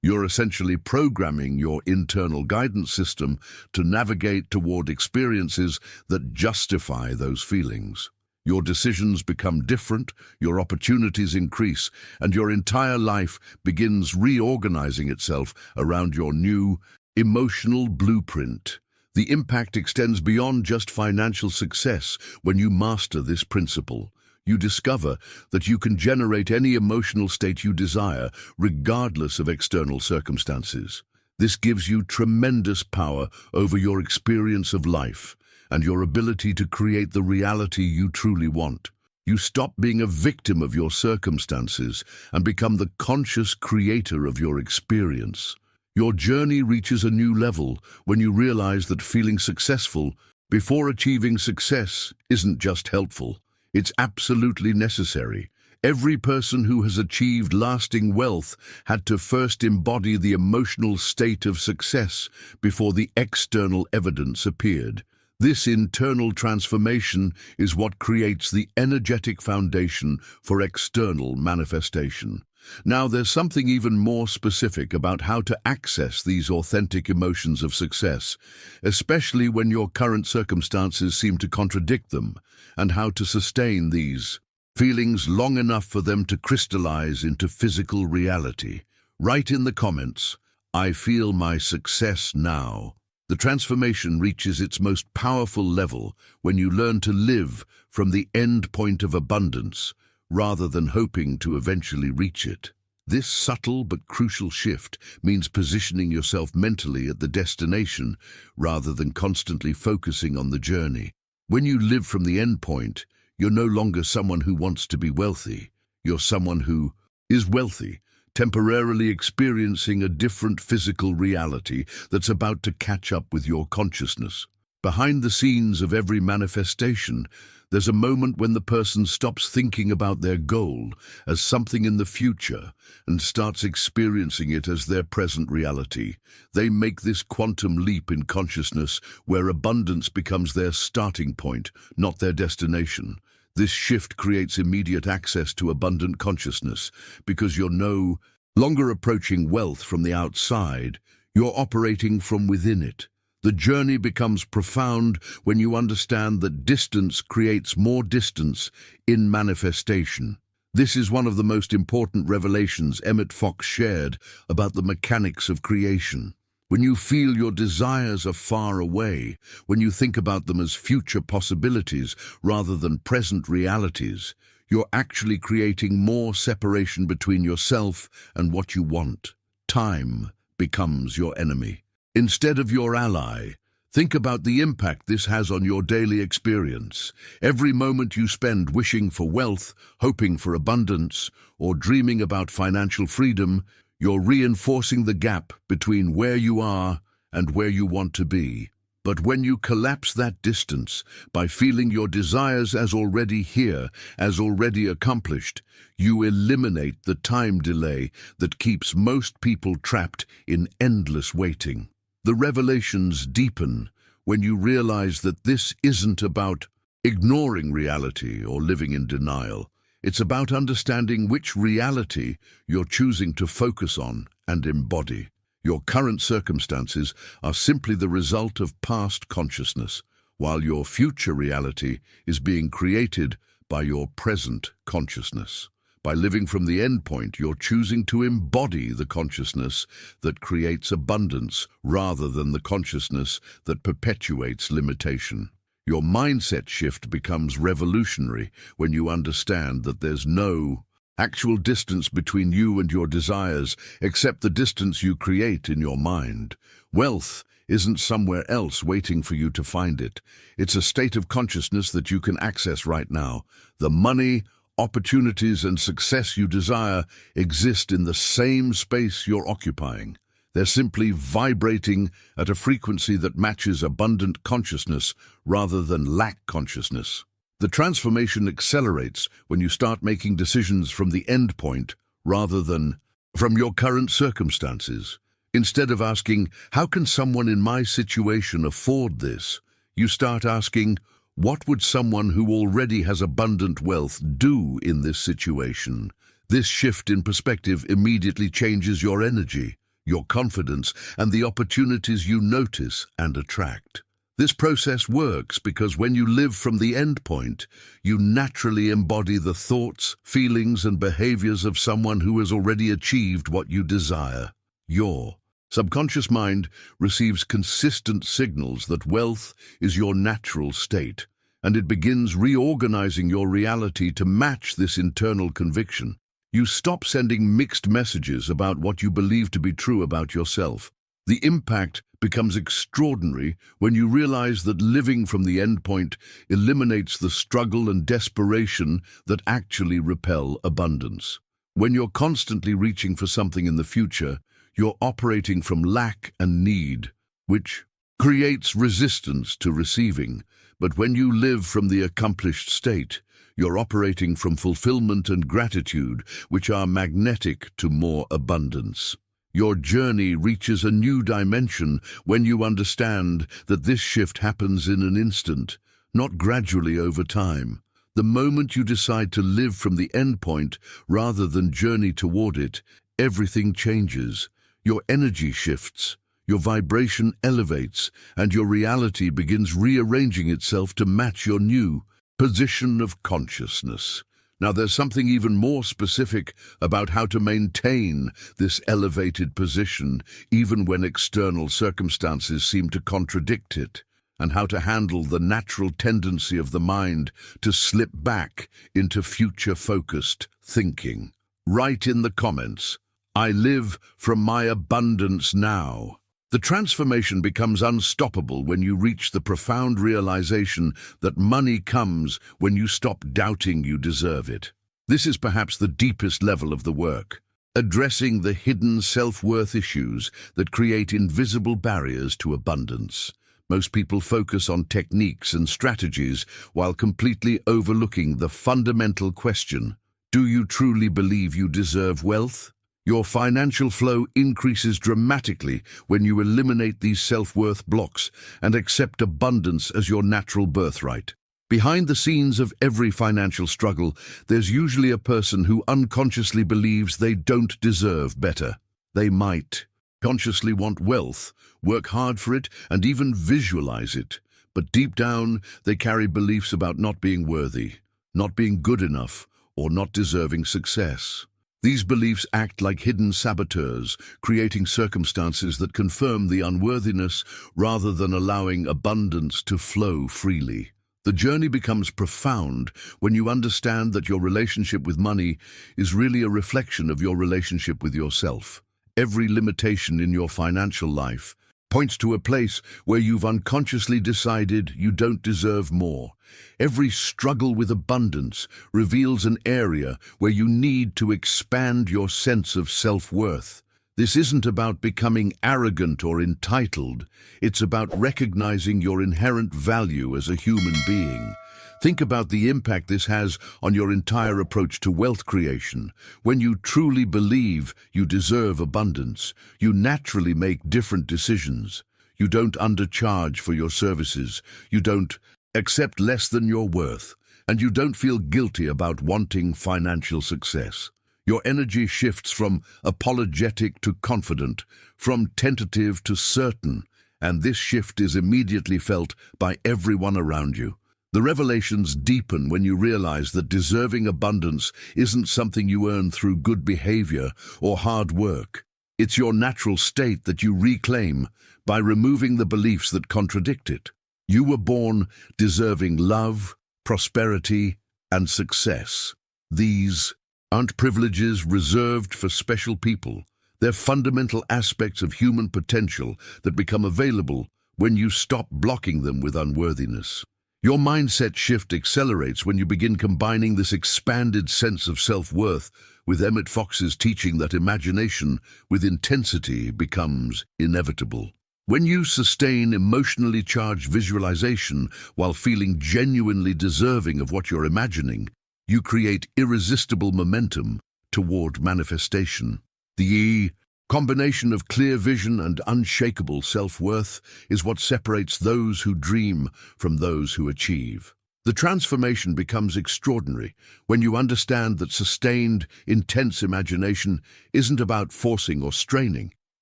you're essentially programming your internal guidance system to navigate toward experiences that justify those feelings. Your decisions become different, your opportunities increase, and your entire life begins reorganizing itself around your new emotional blueprint. The impact extends beyond just financial success when you master this principle. You discover that you can generate any emotional state you desire, regardless of external circumstances. This gives you tremendous power over your experience of life and your ability to create the reality you truly want. You stop being a victim of your circumstances and become the conscious creator of your experience. Your journey reaches a new level when you realize that feeling successful before achieving success isn't just helpful. It's absolutely necessary. Every person who has achieved lasting wealth had to first embody the emotional state of success before the external evidence appeared. This internal transformation is what creates the energetic foundation for external manifestation. Now, there's something even more specific about how to access these authentic emotions of success, especially when your current circumstances seem to contradict them, and how to sustain these feelings long enough for them to crystallize into physical reality. Write in the comments, "I feel my success now." The transformation reaches its most powerful level when you learn to live from the end point of abundance, rather than hoping to eventually reach it. This subtle but crucial shift means positioning yourself mentally at the destination rather than constantly focusing on the journey. When you live from the end point, you're no longer someone who wants to be wealthy. You're someone who is wealthy, temporarily experiencing a different physical reality that's about to catch up with your consciousness. Behind the scenes of every manifestation, there's a moment when the person stops thinking about their goal as something in the future and starts experiencing it as their present reality. They make this quantum leap in consciousness where abundance becomes their starting point, not their destination. This shift creates immediate access to abundant consciousness because you're no longer approaching wealth from the outside, you're operating from within it. The journey becomes profound when you understand that distance creates more distance in manifestation. This is one of the most important revelations Emmet Fox shared about the mechanics of creation. when you feel your desires are far away, when you think about them as future possibilities rather than present realities, you're actually creating more separation between yourself and what you want. Time becomes your enemy instead of your ally. Think about the impact this has on your daily experience. Every moment you spend wishing for wealth, hoping for abundance, or dreaming about financial freedom, you're reinforcing the gap between where you are and where you want to be. But when you collapse that distance by feeling your desires as already here, as already accomplished, you eliminate the time delay that keeps most people trapped in endless waiting. The revelations deepen when you realize that this isn't about ignoring reality or living in denial. It's about understanding which reality you're choosing to focus on and embody. Your current circumstances are simply the result of past consciousness, while your future reality is being created by your present consciousness. By living from the endpoint, you're choosing to embody the consciousness that creates abundance rather than the consciousness that perpetuates limitation. Your mindset shift becomes revolutionary when you understand that there's no actual distance between you and your desires except the distance you create in your mind. Wealth isn't somewhere else waiting for you to find it. It's a state of consciousness that you can access right now. The money, opportunities and success you desire exist in the same space you're occupying. They're simply vibrating at a frequency that matches abundant consciousness rather than lack consciousness. The transformation accelerates when you start making decisions from the end point rather than from your current circumstances. Instead of asking, how can someone in my situation afford this? You start asking, what would someone who already has abundant wealth do in this situation? This shift in perspective immediately changes your energy, your confidence, and the opportunities you notice and attract. This process works because when you live from the end point, you naturally embody the thoughts, feelings, and behaviors of someone who has already achieved what you desire. Your subconscious mind receives consistent signals that wealth is your natural state, and it begins reorganizing your reality to match this internal conviction. You stop sending mixed messages about what you believe to be true about yourself. The impact becomes extraordinary when you realize that living from the endpoint eliminates the struggle and desperation that actually repel abundance. When you're constantly reaching for something in the future, you're operating from lack and need, which creates resistance to receiving. But when you live from the accomplished state, you're operating from fulfillment and gratitude, which are magnetic to more abundance. Your journey reaches a new dimension when you understand that this shift happens in an instant, not gradually over time. The moment you decide to live from the endpoint rather than journey toward it, everything changes. Your energy shifts, your vibration elevates, and your reality begins rearranging itself to match your new position of consciousness. Now, there's something even more specific about how to maintain this elevated position, even when external circumstances seem to contradict it, and how to handle the natural tendency of the mind to slip back into future-focused thinking. Write in the comments, I live from my abundance now. The transformation becomes unstoppable when you reach the profound realization that money comes when you stop doubting you deserve it. This is perhaps the deepest level of the work, addressing the hidden self-worth issues that create invisible barriers to abundance. Most people focus on techniques and strategies while completely overlooking the fundamental question, do you truly believe you deserve wealth? Your financial flow increases dramatically when you eliminate these self-worth blocks and accept abundance as your natural birthright. Behind the scenes of every financial struggle, there's usually a person who unconsciously believes they don't deserve better. They might consciously want wealth, work hard for it, and even visualize it. But deep down, they carry beliefs about not being worthy, not being good enough, or not deserving success. These beliefs act like hidden saboteurs, creating circumstances that confirm the unworthiness rather than allowing abundance to flow freely. The journey becomes profound when you understand that your relationship with money is really a reflection of your relationship with yourself. Every limitation in your financial life points to a place where you've unconsciously decided you don't deserve more. Every struggle with abundance reveals an area where you need to expand your sense of self-worth. This isn't about becoming arrogant or entitled. It's about recognizing your inherent value as a human being. Think about the impact this has on your entire approach to wealth creation. When you truly believe you deserve abundance, you naturally make different decisions. You don't undercharge for your services. You don't accept less than your worth. And you don't feel guilty about wanting financial success. Your energy shifts from apologetic to confident, from tentative to certain, and this shift is immediately felt by everyone around you. The revelations deepen when you realize that deserving abundance isn't something you earn through good behavior or hard work. It's your natural state that you reclaim by removing the beliefs that contradict it. You were born deserving love, prosperity, and success. These aren't privileges reserved for special people. They're fundamental aspects of human potential that become available when you stop blocking them with unworthiness. Your mindset shift accelerates when you begin combining this expanded sense of self-worth with Emmet Fox's teaching that imagination with intensity becomes inevitable. When you sustain emotionally charged visualization while feeling genuinely deserving of what you're imagining, you create irresistible momentum toward manifestation. The combination of clear vision and unshakable self-worth is what separates those who dream from those who achieve. The transformation becomes extraordinary when you understand that sustained, intense imagination isn't about forcing or straining.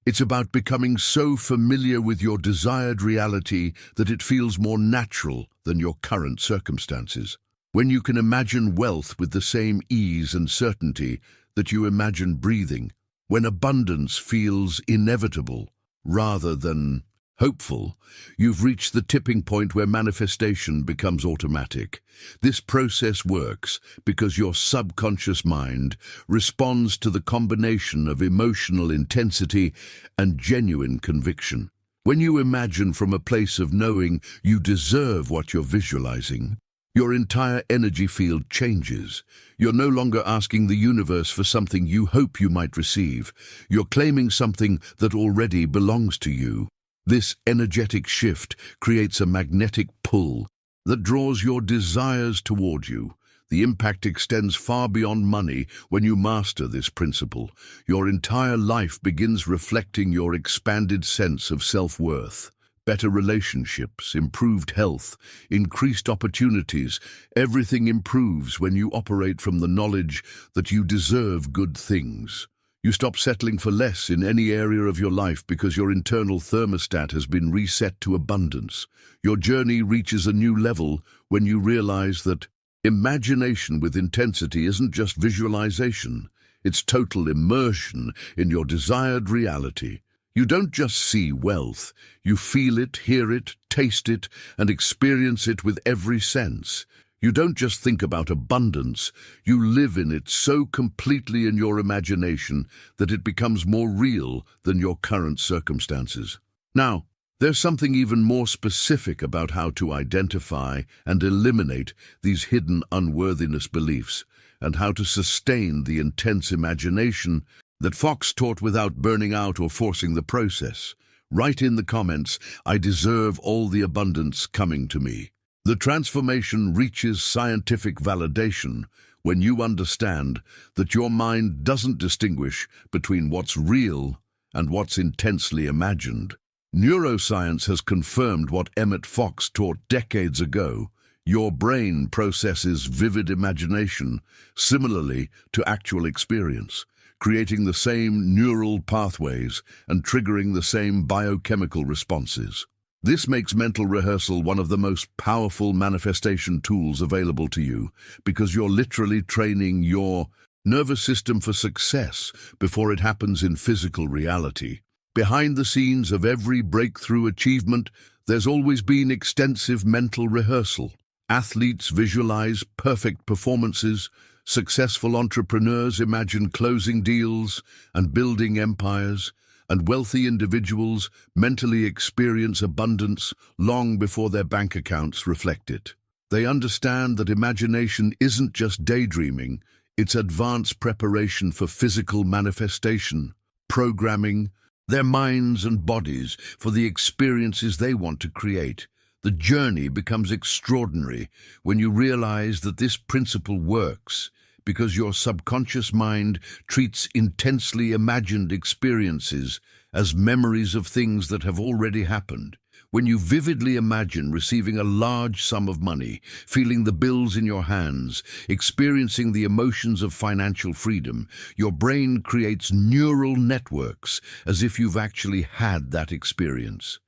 It's about becoming so familiar with your desired reality that it feels more natural than your current circumstances. When you can imagine wealth with the same ease and certainty that you imagine breathing, when abundance feels inevitable rather than hopeful, you've reached the tipping point where manifestation becomes automatic. This process works because your subconscious mind responds to the combination of emotional intensity and genuine conviction. When you imagine from a place of knowing you deserve what you're visualizing, your entire energy field changes. You're no longer asking the universe for something you hope you might receive. You're claiming something that already belongs to you. This energetic shift creates a magnetic pull that draws your desires toward you. The impact extends far beyond money when you master this principle. Your entire life begins reflecting your expanded sense of self-worth. Better relationships, improved health, increased opportunities. Everything improves when you operate from the knowledge that you deserve good things. You stop settling for less in any area of your life because your internal thermostat has been reset to abundance. Your journey reaches a new level when you realize that imagination with intensity isn't just visualization. It's total immersion in your desired reality. You don't just see wealth, you feel it, hear it, taste it, and experience it with every sense. You don't just think about abundance, you live in it so completely in your imagination that it becomes more real than your current circumstances. Now, there's something even more specific about how to identify and eliminate these hidden unworthiness beliefs, and how to sustain the intense imagination that Fox taught without burning out or forcing the process. Write in the comments, "I deserve all the abundance coming to me." The transformation reaches scientific validation when you understand that your mind doesn't distinguish between what's real and what's intensely imagined. Neuroscience has confirmed what Emmet Fox taught decades ago. Your brain processes vivid imagination similarly to actual experience, creating the same neural pathways and triggering the same biochemical responses. This makes mental rehearsal one of the most powerful manifestation tools available to you because you're literally training your nervous system for success before it happens in physical reality. Behind the scenes of every breakthrough achievement, there's always been extensive mental rehearsal. Athletes visualize perfect performances, successful entrepreneurs imagine closing deals and building empires, and wealthy individuals mentally experience abundance long before their bank accounts reflect it. They understand that imagination isn't just daydreaming, it's advanced preparation for physical manifestation, programming their minds and bodies for the experiences they want to create. The journey becomes extraordinary when you realize that this principle works because your subconscious mind treats intensely imagined experiences as memories of things that have already happened. When you vividly imagine receiving a large sum of money, feeling the bills in your hands, experiencing the emotions of financial freedom, your brain creates neural networks as if you've actually had that experience.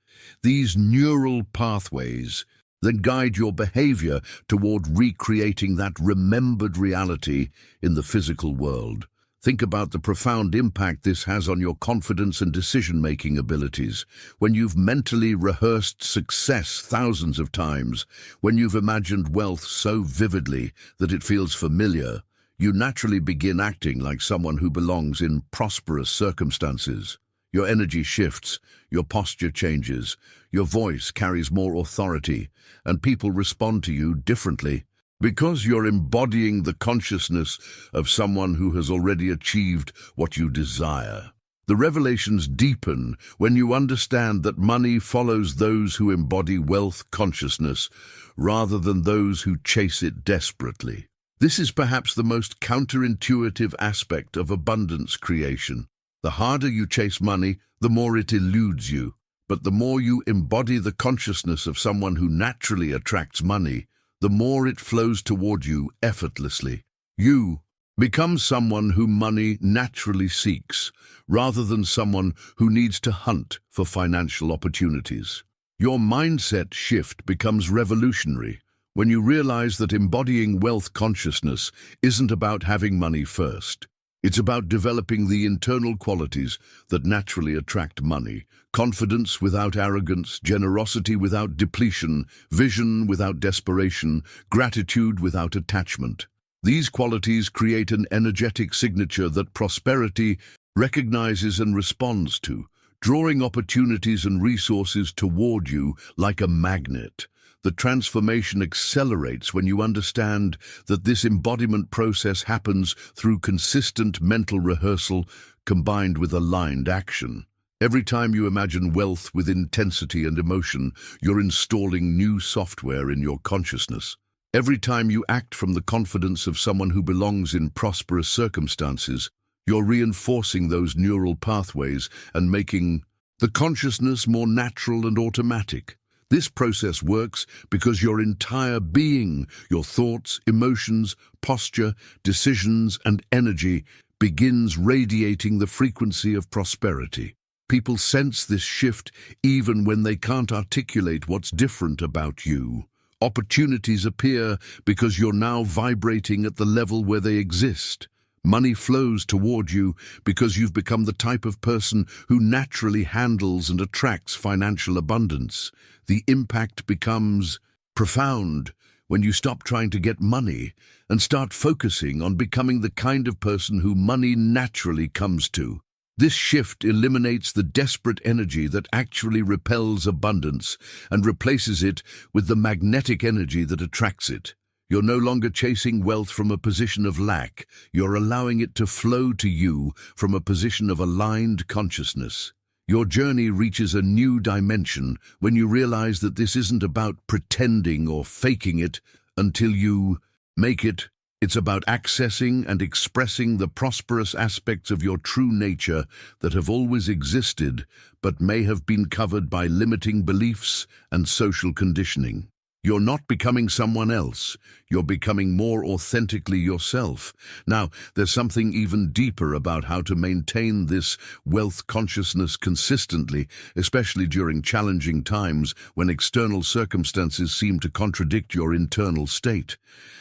These neural pathways then guide your behavior toward recreating that remembered reality in the physical world. Think about the profound impact this has on your confidence and decision-making abilities. When you've mentally rehearsed success thousands of times, when you've imagined wealth so vividly that it feels familiar, you naturally begin acting like someone who belongs in prosperous circumstances. Your energy shifts, your posture changes, your voice carries more authority, and people respond to you differently. Because you're embodying the consciousness of someone who has already achieved what you desire. The revelations deepen when you understand that money follows those who embody wealth consciousness rather than those who chase it desperately. This is perhaps the most counterintuitive aspect of abundance creation. The harder you chase money, the more it eludes you. But the more you embody the consciousness of someone who naturally attracts money, the more it flows toward you effortlessly. You become someone whom money naturally seeks, rather than someone who needs to hunt for financial opportunities. Your mindset shift becomes revolutionary when you realize that embodying wealth consciousness isn't about having money first. It's about developing the internal qualities that naturally attract money: confidence without arrogance, generosity without depletion, vision without desperation, gratitude without attachment. These qualities create an energetic signature that prosperity recognizes and responds to, drawing opportunities and resources toward you like a magnet. The transformation accelerates when you understand that this embodiment process happens through consistent mental rehearsal combined with aligned action. Every time you imagine wealth with intensity and emotion, you're installing new software in your consciousness. Every time you act from the confidence of someone who belongs in prosperous circumstances, you're reinforcing those neural pathways and making the consciousness more natural and automatic. This process works because your entire being, your thoughts, emotions, posture, decisions, and energy begins radiating the frequency of prosperity. People sense this shift even when they can't articulate what's different about you. Opportunities appear because you're now vibrating at the level where they exist. Money flows toward you because you've become the type of person who naturally handles and attracts financial abundance. The impact becomes profound when you stop trying to get money and start focusing on becoming the kind of person who money naturally comes to. This shift eliminates the desperate energy that actually repels abundance and replaces it with the magnetic energy that attracts it. You're no longer chasing wealth from a position of lack. You're allowing it to flow to you from a position of aligned consciousness. Your journey reaches a new dimension when you realize that this isn't about pretending or faking it until you make it. It's about accessing and expressing the prosperous aspects of your true nature that have always existed but may have been covered by limiting beliefs and social conditioning. You're not becoming someone else. You're becoming more authentically yourself. Now, there's something even deeper about how to maintain this wealth consciousness consistently, especially during challenging times when external circumstances seem to contradict your internal state,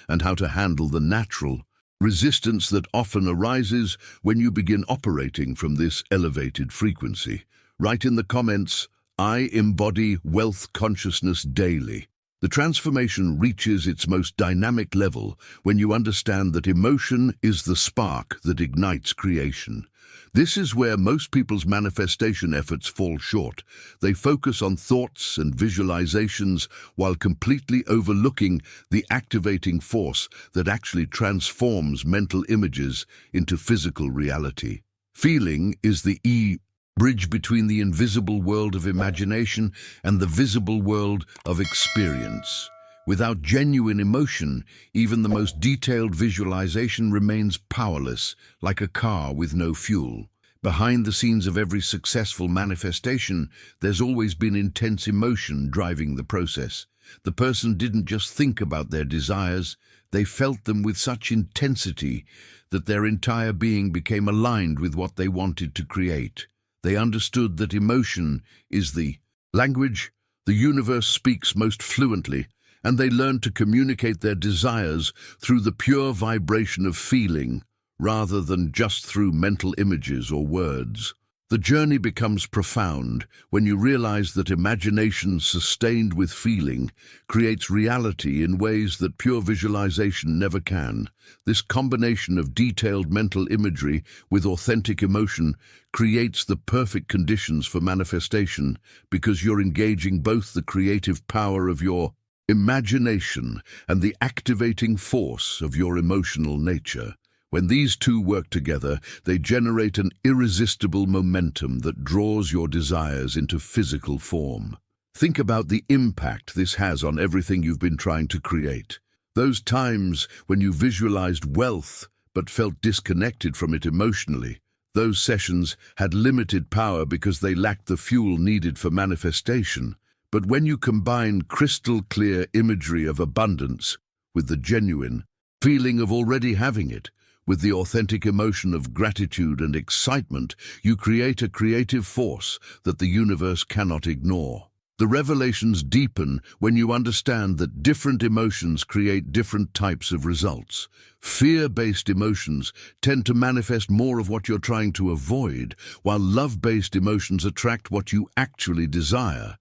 and how to handle the natural, resistance that often arises when you begin operating from this elevated frequency. Write in the comments, "I embody wealth consciousness daily." The transformation reaches its most dynamic level when you understand that emotion is the spark that ignites creation. This is where most people's manifestation efforts fall short. They focus on thoughts and visualizations while completely overlooking the activating force that actually transforms mental images into physical reality. Feeling is the bridge between the invisible world of imagination and the visible world of experience. Without genuine emotion, even the most detailed visualization remains powerless, like a car with no fuel. Behind the scenes of every successful manifestation, there's always been intense emotion driving the process. The person didn't just think about their desires, they felt them with such intensity that their entire being became aligned with what they wanted to create. They understood that emotion is the language the universe speaks most fluently, and they learned to communicate their desires through the pure vibration of feeling, rather than just through mental images or words. The journey becomes profound when you realize that imagination sustained with feeling creates reality in ways that pure visualization never can. This combination of detailed mental imagery with authentic emotion creates the perfect conditions for manifestation because you're engaging both the creative power of your imagination and the activating force of your emotional nature. When these two work together, they generate an irresistible momentum that draws your desires into physical form. Think about the impact this has on everything you've been trying to create. Those times when you visualized wealth but felt disconnected from it emotionally, those sessions had limited power because they lacked the fuel needed for manifestation. But when you combine crystal-clear imagery of abundance with the genuine feeling of already having it, with the authentic emotion of gratitude and excitement, you create a creative force that the universe cannot ignore. The revelations deepen when you understand that different emotions create different types of results. Fear-based emotions tend to manifest more of what you're trying to avoid, while love-based emotions attract what you actually desire.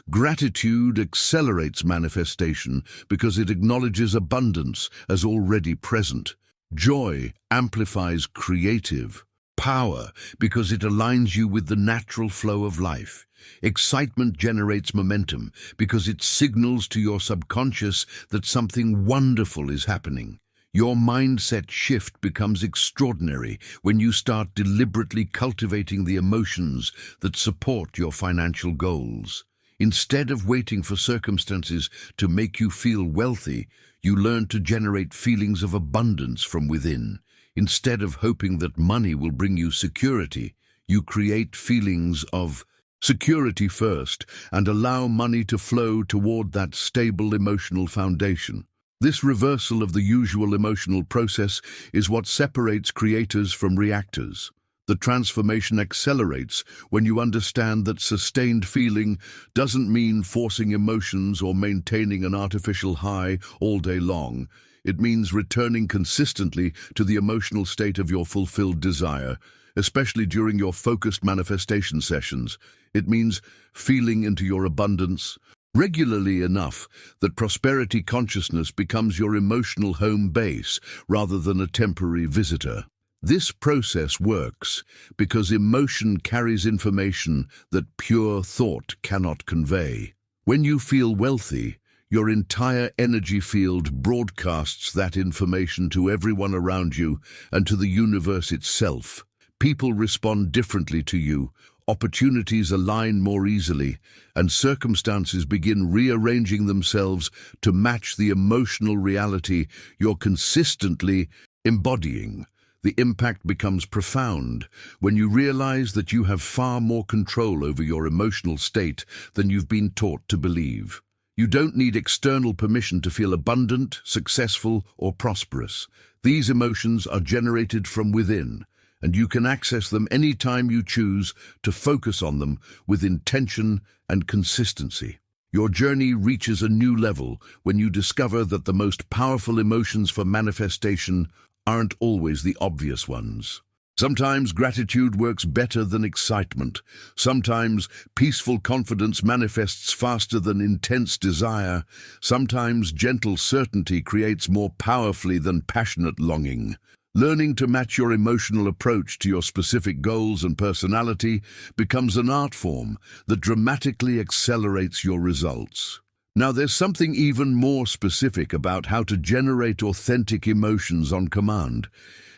Gratitude accelerates manifestation because it acknowledges abundance as already present. Joy amplifies creative power because it aligns you with the natural flow of life. Excitement generates momentum because it signals to your subconscious that something wonderful is happening. Your mindset shift becomes extraordinary when you start deliberately cultivating the emotions that support your financial goals. Instead of waiting for circumstances to make you feel wealthy, you learn to generate feelings of abundance from within. Instead of hoping that money will bring you security, you create feelings of security first and allow money to flow toward that stable emotional foundation. This reversal of the usual emotional process is what separates creators from reactors. The transformation accelerates when you understand that sustained feeling doesn't mean forcing emotions or maintaining an artificial high all day long. It means returning consistently to the emotional state of your fulfilled desire, especially during your focused manifestation sessions. It means feeling into your abundance regularly enough that prosperity consciousness becomes your emotional home base rather than a temporary visitor. This process works because emotion carries information that pure thought cannot convey. When you feel wealthy, your entire energy field broadcasts that information to everyone around you and to the universe itself. People respond differently to you, opportunities align more easily, and circumstances begin rearranging themselves to match the emotional reality you're consistently embodying. The impact becomes profound when you realize that you have far more control over your emotional state than you've been taught to believe. You don't need external permission to feel abundant, successful, or prosperous. These emotions are generated from within, and you can access them anytime you choose to focus on them with intention and consistency. Your journey reaches a new level when you discover that the most powerful emotions for manifestation aren't always the obvious ones. Sometimes gratitude works better than excitement. Sometimes peaceful confidence manifests faster than intense desire. Sometimes gentle certainty creates more powerfully than passionate longing. Learning to match your emotional approach to your specific goals and personality becomes an art form that dramatically accelerates your results. Now, there's something even more specific about how to generate authentic emotions on command,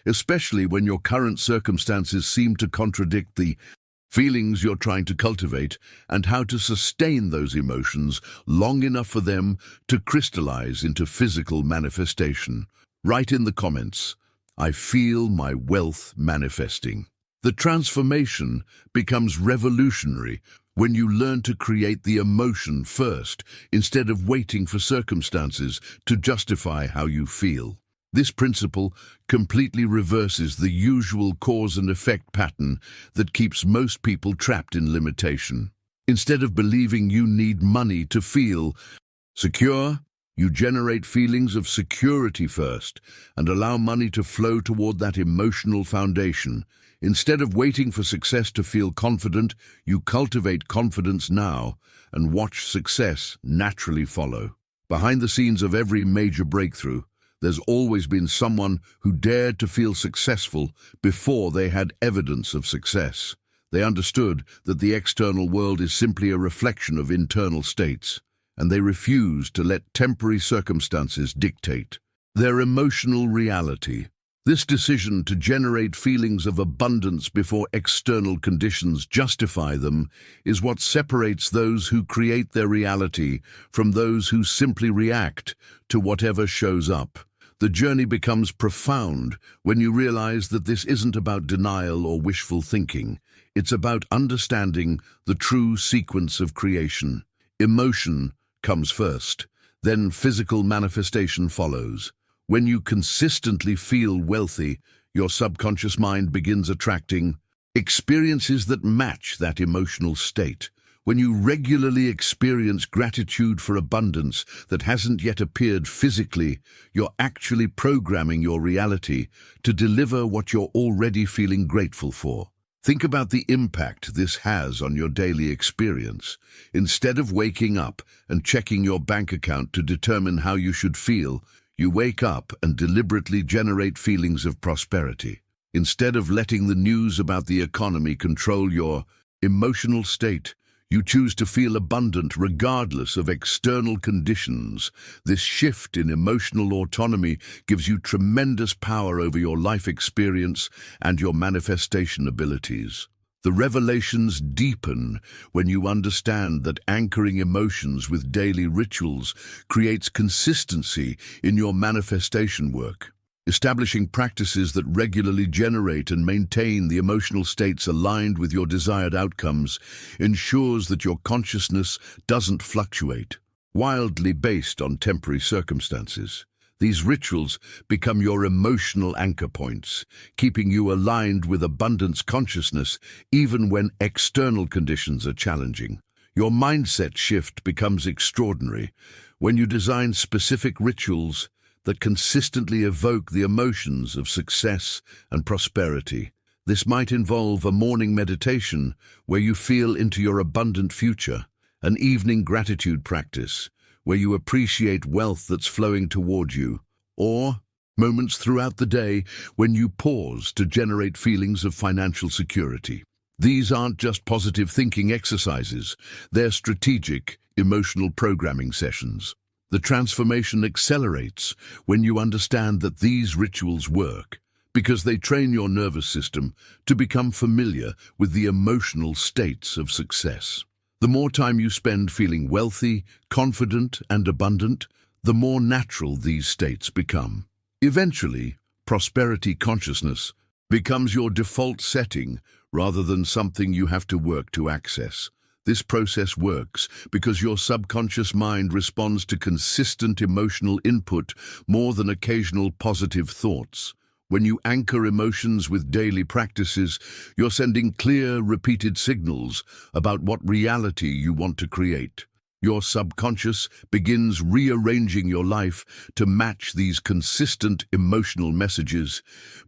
especially when your current circumstances seem to contradict the feelings you're trying to cultivate, and how to sustain those emotions long enough for them to crystallize into physical manifestation. Write in the comments, "I feel my wealth manifesting." The transformation becomes revolutionary when you learn to create the emotion first, instead of waiting for circumstances to justify how you feel. This principle completely reverses the usual cause and effect pattern that keeps most people trapped in limitation. Instead of believing you need money to feel secure, you generate feelings of security first and allow money to flow toward that emotional foundation. Instead of waiting for success to feel confident, you cultivate confidence now and watch success naturally follow. Behind the scenes of every major breakthrough, there's always been someone who dared to feel successful before they had evidence of success. They understood that the external world is simply a reflection of internal states, and they refused to let temporary circumstances dictate their emotional reality. This decision to generate feelings of abundance before external conditions justify them is what separates those who create their reality from those who simply react to whatever shows up. The journey becomes profound when you realize that this isn't about denial or wishful thinking. It's about understanding the true sequence of creation. Emotion comes first, then physical manifestation follows. When you consistently feel wealthy, your subconscious mind begins attracting experiences that match that emotional state. When you regularly experience gratitude for abundance that hasn't yet appeared physically, you're actually programming your reality to deliver what you're already feeling grateful for. Think about the impact this has on your daily experience. Instead of waking up and checking your bank account to determine how you should feel, you wake up and deliberately generate feelings of prosperity. Instead of letting the news about the economy control your emotional state, you choose to feel abundant regardless of external conditions. This shift in emotional autonomy gives you tremendous power over your life experience and your manifestation abilities. The revelations deepen when you understand that anchoring emotions with daily rituals creates consistency in your manifestation work. Establishing practices that regularly generate and maintain the emotional states aligned with your desired outcomes ensures that your consciousness doesn't fluctuate wildly based on temporary circumstances. These rituals become your emotional anchor points, keeping you aligned with abundance consciousness even when external conditions are challenging. Your mindset shift becomes extraordinary when you design specific rituals that consistently evoke the emotions of success and prosperity. This might involve a morning meditation where you feel into your abundant future, an evening gratitude practice where you appreciate wealth that's flowing toward you, or moments throughout the day when you pause to generate feelings of financial security. These aren't just positive thinking exercises, they're strategic, emotional programming sessions. The transformation accelerates when you understand that these rituals work, because they train your nervous system to become familiar with the emotional states of success. The more time you spend feeling wealthy, confident, and abundant, the more natural these states become. Eventually, prosperity consciousness becomes your default setting rather than something you have to work to access. This process works because your subconscious mind responds to consistent emotional input more than occasional positive thoughts. When you anchor emotions with daily practices, you're sending clear, repeated signals about what reality you want to create. Your subconscious begins rearranging your life to match these consistent emotional messages,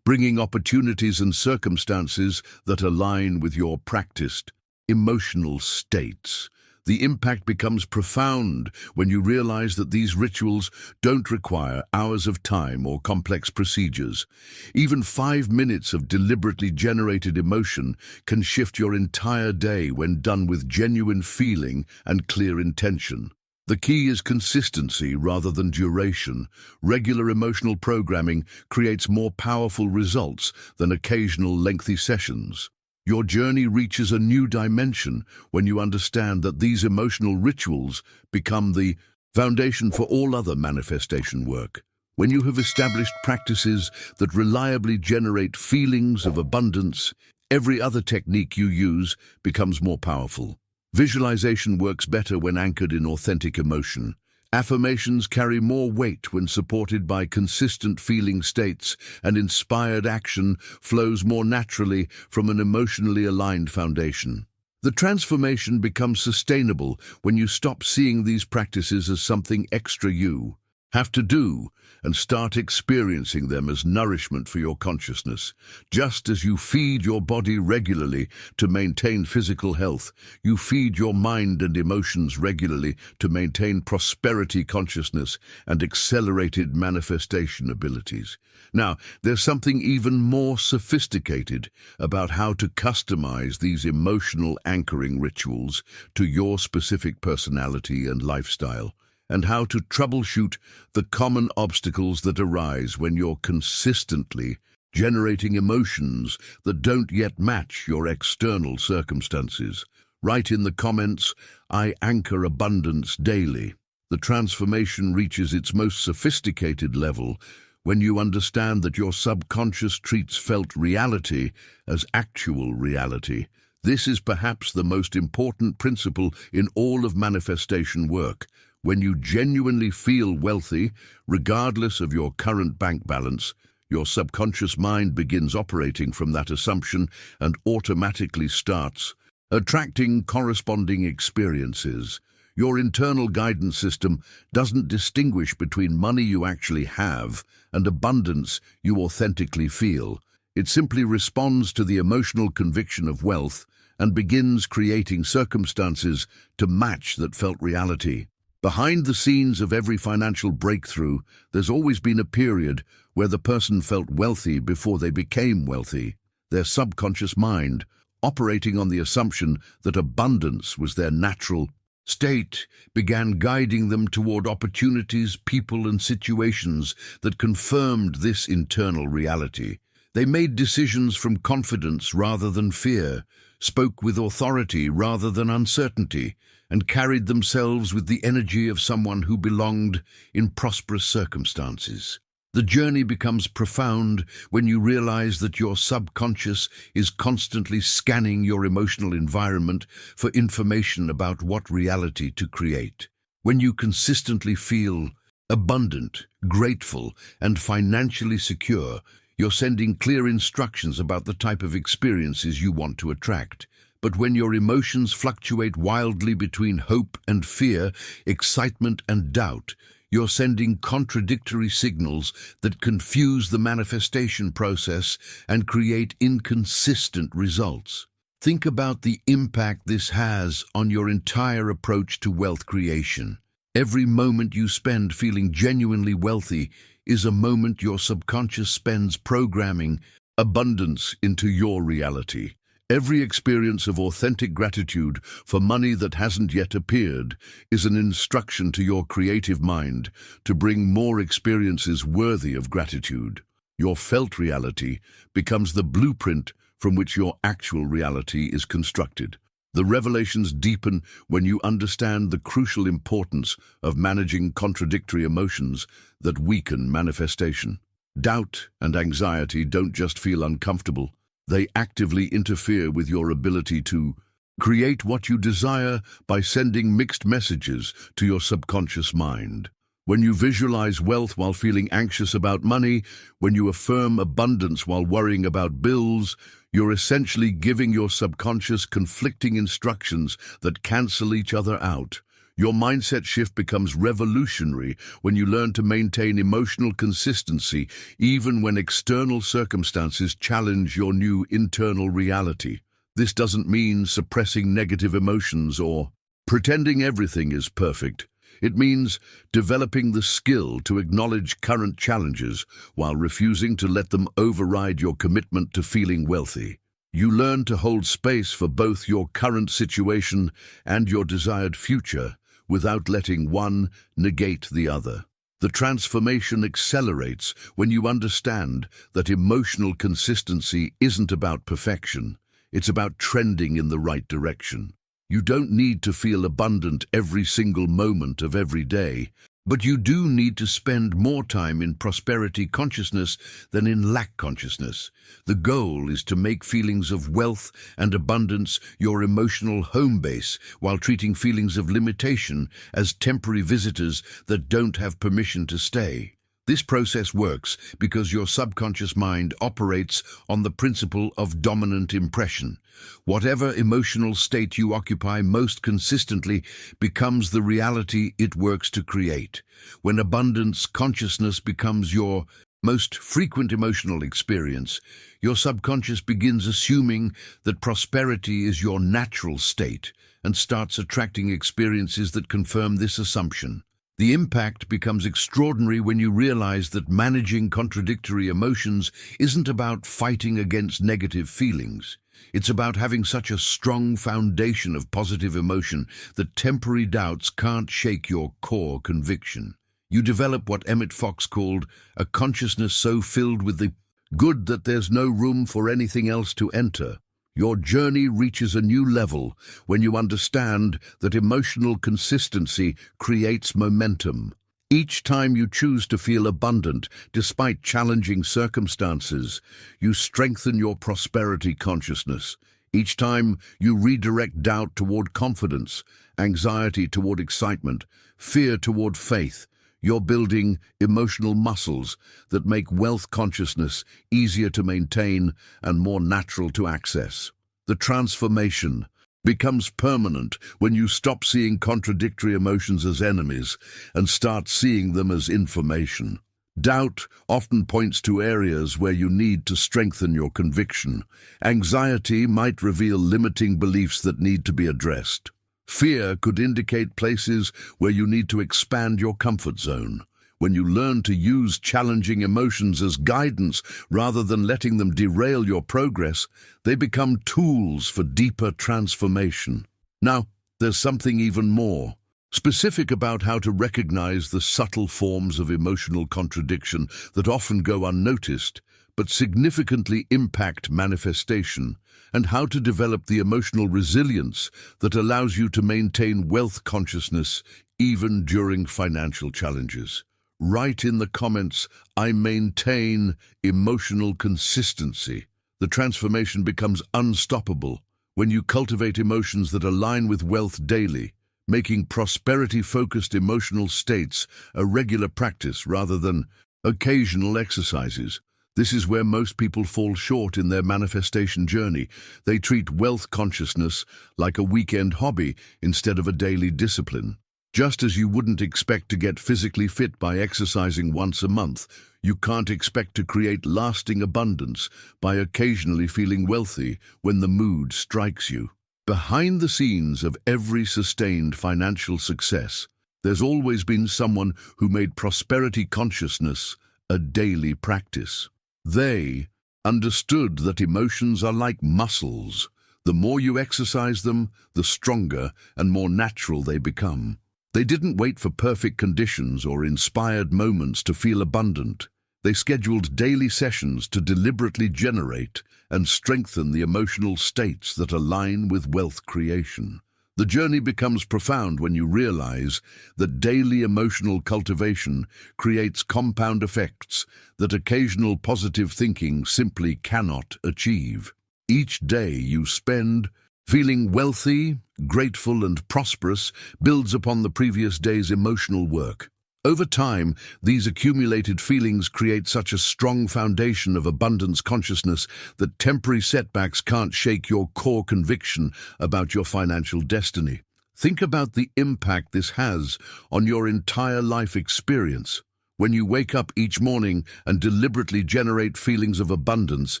bringing opportunities and circumstances that align with your practiced emotional states. The impact becomes profound when you realize that these rituals don't require hours of time or complex procedures. Even 5 minutes of deliberately generated emotion can shift your entire day when done with genuine feeling and clear intention. The key is consistency rather than duration. Regular emotional programming creates more powerful results than occasional lengthy sessions. Your journey reaches a new dimension when you understand that these emotional rituals become the foundation for all other manifestation work. When you have established practices that reliably generate feelings of abundance, every other technique you use becomes more powerful. Visualization works better when anchored in authentic emotion. Affirmations carry more weight when supported by consistent feeling states, and inspired action flows more naturally from an emotionally aligned foundation. The transformation becomes sustainable when you stop seeing these practices as something extra you have to do and start experiencing them as nourishment for your consciousness. Just as you feed your body regularly to maintain physical health, you feed your mind and emotions regularly to maintain prosperity consciousness and accelerated manifestation abilities. Now, there's something even more sophisticated about how to customize these emotional anchoring rituals to your specific personality and lifestyle, and how to troubleshoot the common obstacles that arise when you're consistently generating emotions that don't yet match your external circumstances. Write in the comments, "I anchor abundance daily." The transformation reaches its most sophisticated level when you understand that your subconscious treats felt reality as actual reality. This is perhaps the most important principle in all of manifestation work. When you genuinely feel wealthy, regardless of your current bank balance, your subconscious mind begins operating from that assumption and automatically starts attracting corresponding experiences. Your internal guidance system doesn't distinguish between money you actually have and abundance you authentically feel. It simply responds to the emotional conviction of wealth and begins creating circumstances to match that felt reality. Behind the scenes of every financial breakthrough, there's always been a period where the person felt wealthy before they became wealthy. Their subconscious mind, operating on the assumption that abundance was their natural state, began guiding them toward opportunities, people, and situations that confirmed this internal reality. They made decisions from confidence rather than fear, spoke with authority rather than uncertainty, and carried themselves with the energy of someone who belonged in prosperous circumstances. The journey becomes profound when you realize that your subconscious is constantly scanning your emotional environment for information about what reality to create. When you consistently feel abundant, grateful, and financially secure, you're sending clear instructions about the type of experiences you want to attract. But when your emotions fluctuate wildly between hope and fear, excitement and doubt, you're sending contradictory signals that confuse the manifestation process and create inconsistent results. Think about the impact this has on your entire approach to wealth creation. Every moment you spend feeling genuinely wealthy is a moment your subconscious spends programming abundance into your reality. Every experience of authentic gratitude for money that hasn't yet appeared is an instruction to your creative mind to bring more experiences worthy of gratitude. Your felt reality becomes the blueprint from which your actual reality is constructed. The revelations deepen when you understand the crucial importance of managing contradictory emotions that weaken manifestation. Doubt and anxiety don't just feel uncomfortable. They actively interfere with your ability to create what you desire by sending mixed messages to your subconscious mind. When you visualize wealth while feeling anxious about money, when you affirm abundance while worrying about bills, you're essentially giving your subconscious conflicting instructions that cancel each other out. Your mindset shift becomes revolutionary when you learn to maintain emotional consistency even when external circumstances challenge your new internal reality. This doesn't mean suppressing negative emotions or pretending everything is perfect. It means developing the skill to acknowledge current challenges while refusing to let them override your commitment to feeling wealthy. You learn to hold space for both your current situation and your desired future without letting one negate the other. The transformation accelerates when you understand that emotional consistency isn't about perfection. It's about trending in the right direction. You don't need to feel abundant every single moment of every day, but you do need to spend more time in prosperity consciousness than in lack consciousness. The goal is to make feelings of wealth and abundance your emotional home base while treating feelings of limitation as temporary visitors that don't have permission to stay. This process works because your subconscious mind operates on the principle of dominant impression. Whatever emotional state you occupy most consistently becomes the reality it works to create. When abundance consciousness becomes your most frequent emotional experience, your subconscious begins assuming that prosperity is your natural state and starts attracting experiences that confirm this assumption. The impact becomes extraordinary when you realize that managing contradictory emotions isn't about fighting against negative feelings. It's about having such a strong foundation of positive emotion that temporary doubts can't shake your core conviction. You develop what Emmet Fox called a consciousness so filled with the good that there's no room for anything else to enter. Your journey reaches a new level when you understand that emotional consistency creates momentum. Each time you choose to feel abundant, despite challenging circumstances, you strengthen your prosperity consciousness. Each time you redirect doubt toward confidence, anxiety toward excitement, fear toward faith, you're building emotional muscles that make wealth consciousness easier to maintain and more natural to access. The transformation becomes permanent when you stop seeing contradictory emotions as enemies and start seeing them as information. Doubt often points to areas where you need to strengthen your conviction. Anxiety might reveal limiting beliefs that need to be addressed. Fear could indicate places where you need to expand your comfort zone. When you learn to use challenging emotions as guidance rather than letting them derail your progress, they become tools for deeper transformation. Now, there's something even more specific about how to recognize the subtle forms of emotional contradiction that often go unnoticed, but significantly impact manifestation, and how to develop the emotional resilience that allows you to maintain wealth consciousness even during financial challenges. Write in the comments, "I maintain emotional consistency." The transformation becomes unstoppable when you cultivate emotions that align with wealth daily, making prosperity-focused emotional states a regular practice rather than occasional exercises. This is where most people fall short in their manifestation journey. They treat wealth consciousness like a weekend hobby instead of a daily discipline. Just as you wouldn't expect to get physically fit by exercising once a month, you can't expect to create lasting abundance by occasionally feeling wealthy when the mood strikes you. Behind the scenes of every sustained financial success, there's always been someone who made prosperity consciousness a daily practice. They understood that emotions are like muscles. The more you exercise them, the stronger and more natural they become. They didn't wait for perfect conditions or inspired moments to feel abundant. They scheduled daily sessions to deliberately generate and strengthen the emotional states that align with wealth creation. The journey becomes profound when you realize that daily emotional cultivation creates compound effects that occasional positive thinking simply cannot achieve. Each day you spend feeling wealthy, grateful, and prosperous builds upon the previous day's emotional work. Over time, these accumulated feelings create such a strong foundation of abundance consciousness that temporary setbacks can't shake your core conviction about your financial destiny. Think about the impact this has on your entire life experience. When you wake up each morning and deliberately generate feelings of abundance,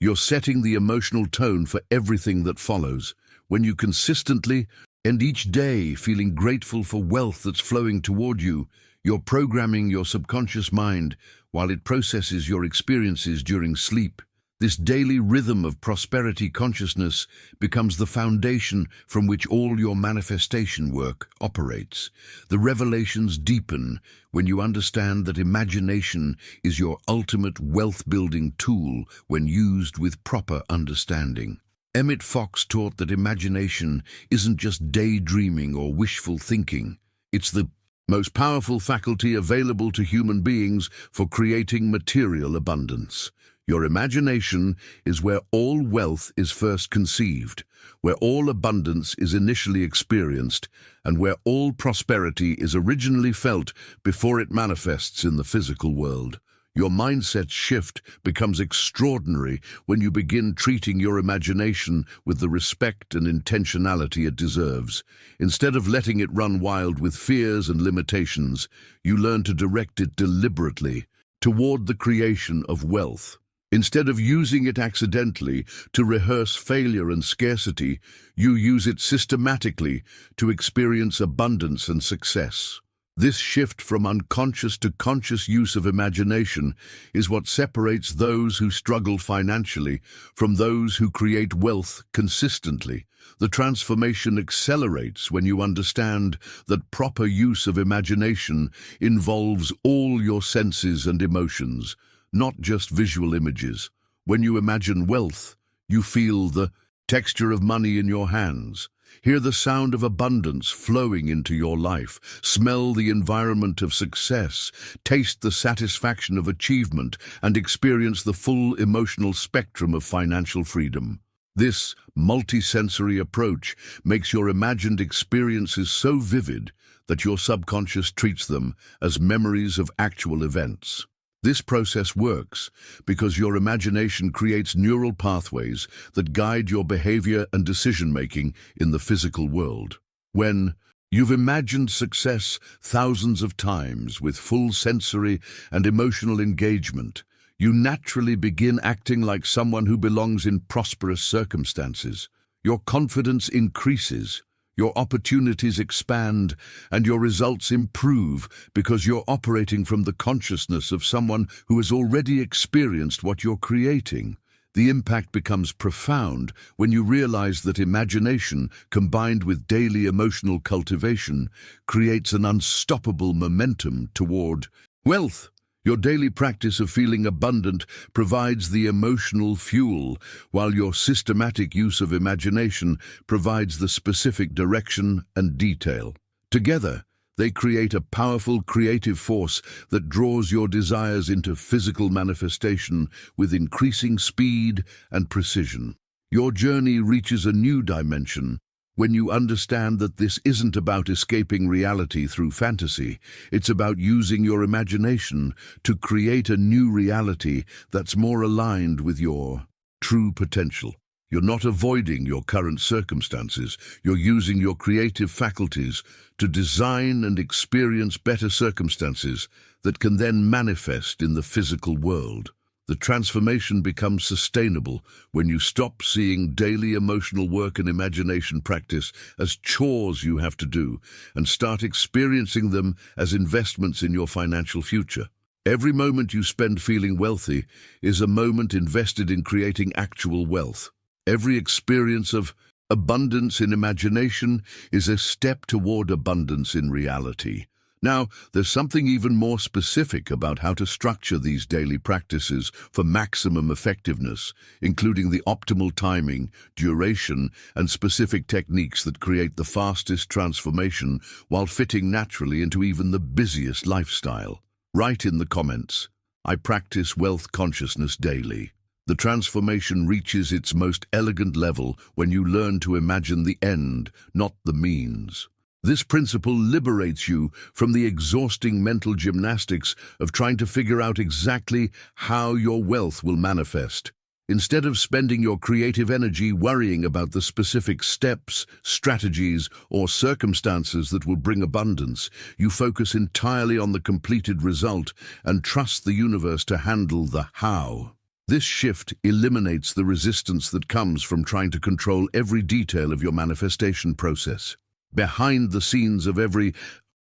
you're setting the emotional tone for everything that follows. When you consistently end each day feeling grateful for wealth that's flowing toward you, you're programming your subconscious mind while it processes your experiences during sleep. This daily rhythm of prosperity consciousness becomes the foundation from which all your manifestation work operates. The revelations deepen when you understand that imagination is your ultimate wealth-building tool when used with proper understanding. Emmet Fox taught that imagination isn't just daydreaming or wishful thinking. It's the most powerful faculty available to human beings for creating material abundance. Your imagination is where all wealth is first conceived, where all abundance is initially experienced, and where all prosperity is originally felt before it manifests in the physical world. Your mindset shift becomes extraordinary when you begin treating your imagination with the respect and intentionality it deserves. Instead of letting it run wild with fears and limitations, you learn to direct it deliberately toward the creation of wealth. Instead of using it accidentally to rehearse failure and scarcity, you use it systematically to experience abundance and success. This shift from unconscious to conscious use of imagination is what separates those who struggle financially from those who create wealth consistently. The transformation accelerates when you understand that proper use of imagination involves all your senses and emotions, not just visual images. When you imagine wealth, you feel the texture of money in your hands, hear the sound of abundance flowing into your life, smell the environment of success, taste the satisfaction of achievement, and experience the full emotional spectrum of financial freedom. This multisensory approach makes your imagined experiences so vivid that your subconscious treats them as memories of actual events. This process works because your imagination creates neural pathways that guide your behavior and decision-making in the physical world. When you've imagined success thousands of times with full sensory and emotional engagement, you naturally begin acting like someone who belongs in prosperous circumstances. Your confidence increases, your opportunities expand, and your results improve because you're operating from the consciousness of someone who has already experienced what you're creating. The impact becomes profound when you realize that imagination, combined with daily emotional cultivation, creates an unstoppable momentum toward wealth. Your daily practice of feeling abundant provides the emotional fuel, while your systematic use of imagination provides the specific direction and detail. Together, they create a powerful creative force that draws your desires into physical manifestation with increasing speed and precision. Your journey reaches a new dimension when you understand that this isn't about escaping reality through fantasy. It's about using your imagination to create a new reality that's more aligned with your true potential. You're not avoiding your current circumstances. You're using your creative faculties to design and experience better circumstances that can then manifest in the physical world. The transformation becomes sustainable when you stop seeing daily emotional work and imagination practice as chores you have to do and start experiencing them as investments in your financial future. Every moment you spend feeling wealthy is a moment invested in creating actual wealth. Every experience of abundance in imagination is a step toward abundance in reality. Now, there's something even more specific about how to structure these daily practices for maximum effectiveness, including the optimal timing, duration, and specific techniques that create the fastest transformation while fitting naturally into even the busiest lifestyle. Write in the comments, "I practice wealth consciousness daily." The transformation reaches its most elegant level when you learn to imagine the end, not the means. This principle liberates you from the exhausting mental gymnastics of trying to figure out exactly how your wealth will manifest. Instead of spending your creative energy worrying about the specific steps, strategies, or circumstances that will bring abundance, you focus entirely on the completed result and trust the universe to handle the how. This shift eliminates the resistance that comes from trying to control every detail of your manifestation process. Behind the scenes of every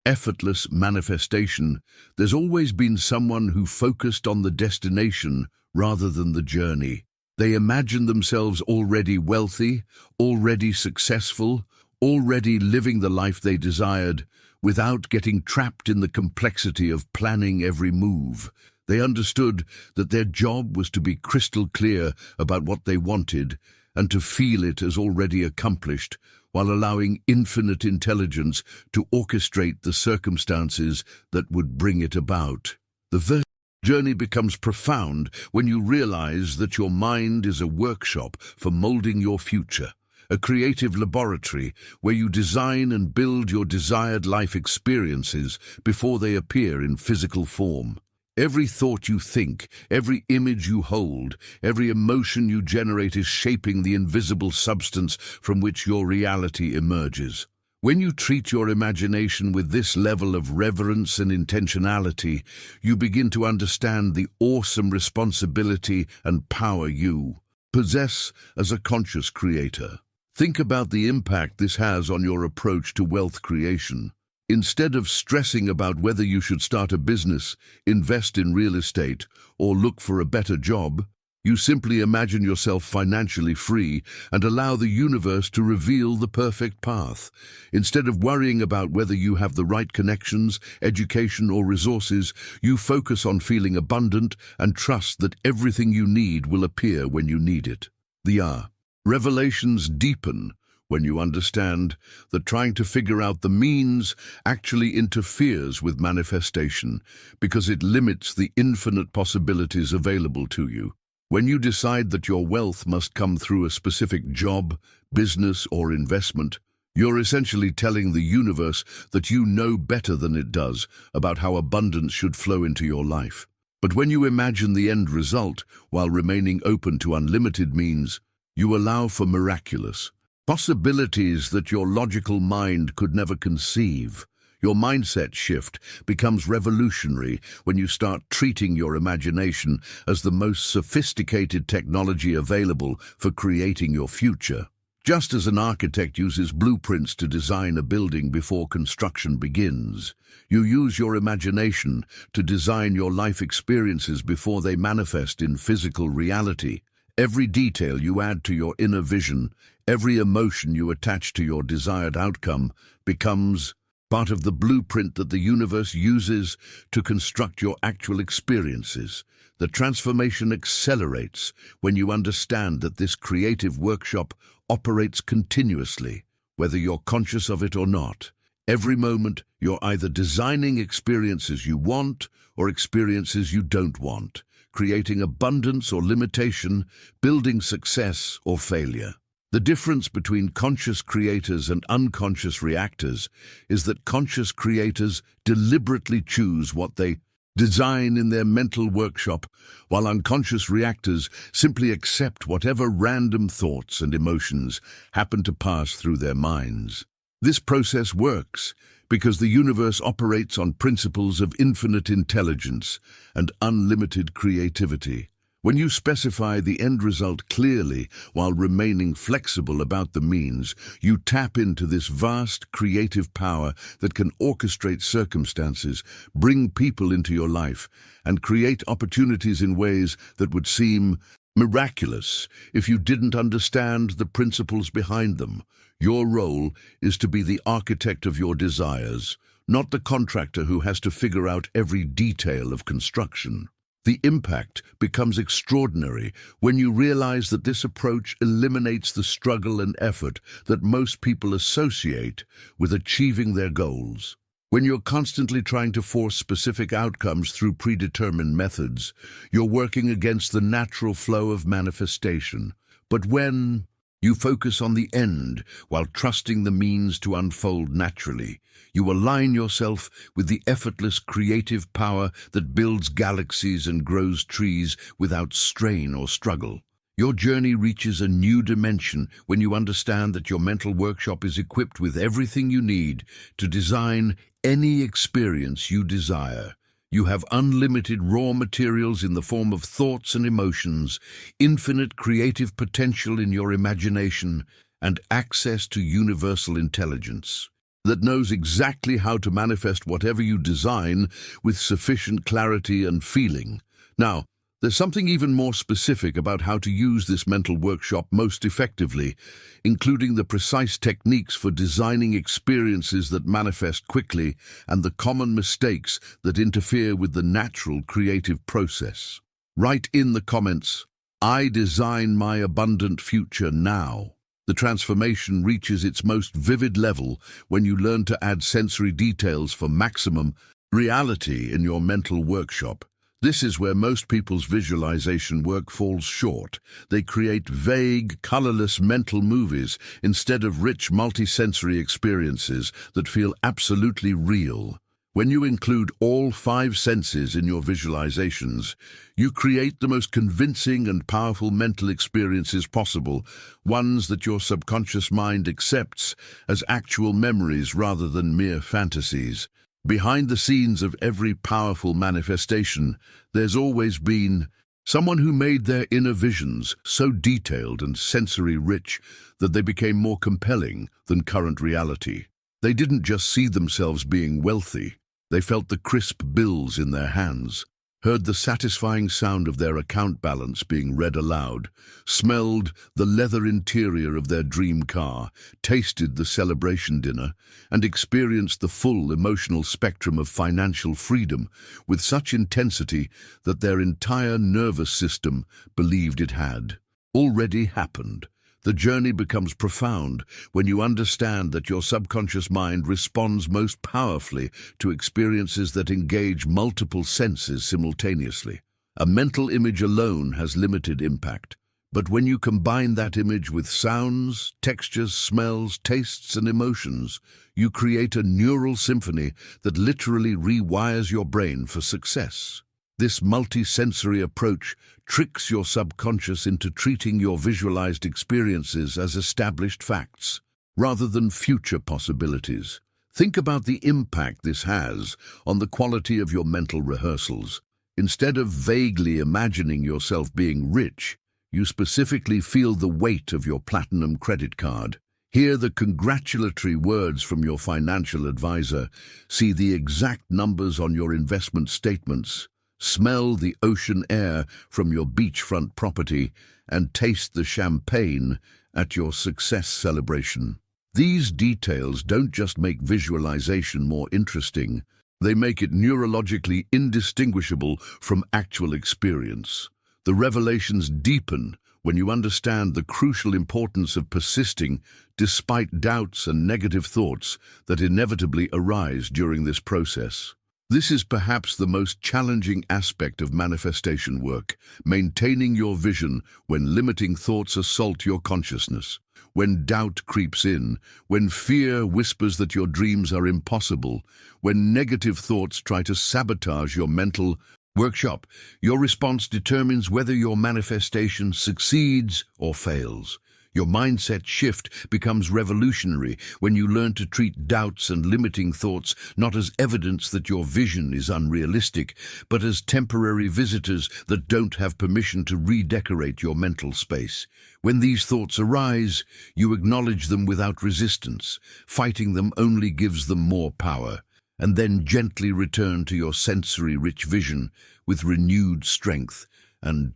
effortless manifestation, there's always been someone who focused on the destination rather than the journey. They imagined themselves already wealthy, already successful, already living the life they desired, without getting trapped in the complexity of planning every move. They understood that their job was to be crystal clear about what they wanted and to feel it as already accomplished, while allowing infinite intelligence to orchestrate the circumstances that would bring it about. The journey becomes profound when you realize that your mind is a workshop for molding your future, a creative laboratory where you design and build your desired life experiences before they appear in physical form. Every thought you think, every image you hold, every emotion you generate is shaping the invisible substance from which your reality emerges. When you treat your imagination with this level of reverence and intentionality, you begin to understand the awesome responsibility and power you possess as a conscious creator. Think about the impact this has on your approach to wealth creation. Instead of stressing about whether you should start a business, invest in real estate, or look for a better job, you simply imagine yourself financially free and allow the universe to reveal the perfect path. Instead of worrying about whether you have the right connections, education, or resources, you focus on feeling abundant and trust that everything you need will appear when you need it. The revelations deepen when you understand that trying to figure out the means actually interferes with manifestation because it limits the infinite possibilities available to you. When you decide that your wealth must come through a specific job, business, or investment, you're essentially telling the universe that you know better than it does about how abundance should flow into your life. But when you imagine the end result while remaining open to unlimited means, you allow for miraculous possibilities that your logical mind could never conceive. Your mindset shift becomes revolutionary when you start treating your imagination as the most sophisticated technology available for creating your future. Just as an architect uses blueprints to design a building before construction begins, you use your imagination to design your life experiences before they manifest in physical reality. Every detail you add to your inner vision, every emotion you attach to your desired outcome becomes part of the blueprint that the universe uses to construct your actual experiences. The transformation accelerates when you understand that this creative workshop operates continuously, whether you're conscious of it or not. Every moment, you're either designing experiences you want or experiences you don't want, creating abundance or limitation, building success or failure. The difference between conscious creators and unconscious reactors is that conscious creators deliberately choose what they design in their mental workshop, while unconscious reactors simply accept whatever random thoughts and emotions happen to pass through their minds. This process works because the universe operates on principles of infinite intelligence and unlimited creativity. When you specify the end result clearly while remaining flexible about the means, you tap into this vast creative power that can orchestrate circumstances, bring people into your life, and create opportunities in ways that would seem miraculous if you didn't understand the principles behind them. Your role is to be the architect of your desires, not the contractor who has to figure out every detail of construction. The impact becomes extraordinary when you realize that this approach eliminates the struggle and effort that most people associate with achieving their goals. When you're constantly trying to force specific outcomes through predetermined methods, you're working against the natural flow of manifestation. But when you focus on the end while trusting the means to unfold naturally, you align yourself with the effortless creative power that builds galaxies and grows trees without strain or struggle. Your journey reaches a new dimension when you understand that your mental workshop is equipped with everything you need to design any experience you desire. You have unlimited raw materials in the form of thoughts and emotions, infinite creative potential in your imagination, and access to universal intelligence that knows exactly how to manifest whatever you design with sufficient clarity and feeling. Now, there's something even more specific about how to use this mental workshop most effectively, including the precise techniques for designing experiences that manifest quickly and the common mistakes that interfere with the natural creative process. Write in the comments, "I design my abundant future now." The transformation reaches its most vivid level when you learn to add sensory details for maximum reality in your mental workshop. This is where most people's visualization work falls short. They create vague, colorless mental movies instead of rich multisensory experiences that feel absolutely real. When you include all 5 senses in your visualizations, you create the most convincing and powerful mental experiences possible, ones that your subconscious mind accepts as actual memories rather than mere fantasies. Behind the scenes of every powerful manifestation, there's always been someone who made their inner visions so detailed and sensory-rich that they became more compelling than current reality. They didn't just see themselves being wealthy. They felt the crisp bills in their hands, heard the satisfying sound of their account balance being read aloud, smelled the leather interior of their dream car, tasted the celebration dinner, and experienced the full emotional spectrum of financial freedom with such intensity that their entire nervous system believed it had already happened. The journey becomes profound when you understand that your subconscious mind responds most powerfully to experiences that engage multiple senses simultaneously. A mental image alone has limited impact, but when you combine that image with sounds, textures, smells, tastes, and emotions, you create a neural symphony that literally rewires your brain for success. This multi-sensory approach tricks your subconscious into treating your visualized experiences as established facts, rather than future possibilities. Think about the impact this has on the quality of your mental rehearsals. Instead of vaguely imagining yourself being rich, you specifically feel the weight of your platinum credit card. Hear the congratulatory words from your financial advisor, see the exact numbers on your investment statements, smell the ocean air from your beachfront property, and taste the champagne at your success celebration. These details don't just make visualization more interesting, they make it neurologically indistinguishable from actual experience. The revelations deepen when you understand the crucial importance of persisting despite doubts and negative thoughts that inevitably arise during this process. This is perhaps the most challenging aspect of manifestation work, maintaining your vision when limiting thoughts assault your consciousness, when doubt creeps in, when fear whispers that your dreams are impossible, when negative thoughts try to sabotage your mental workshop. Your response determines whether your manifestation succeeds or fails. Your mindset shift becomes revolutionary when you learn to treat doubts and limiting thoughts not as evidence that your vision is unrealistic, but as temporary visitors that don't have permission to redecorate your mental space. When these thoughts arise, you acknowledge them without resistance. Fighting them only gives them more power, and then gently return to your sensory-rich vision with renewed strength and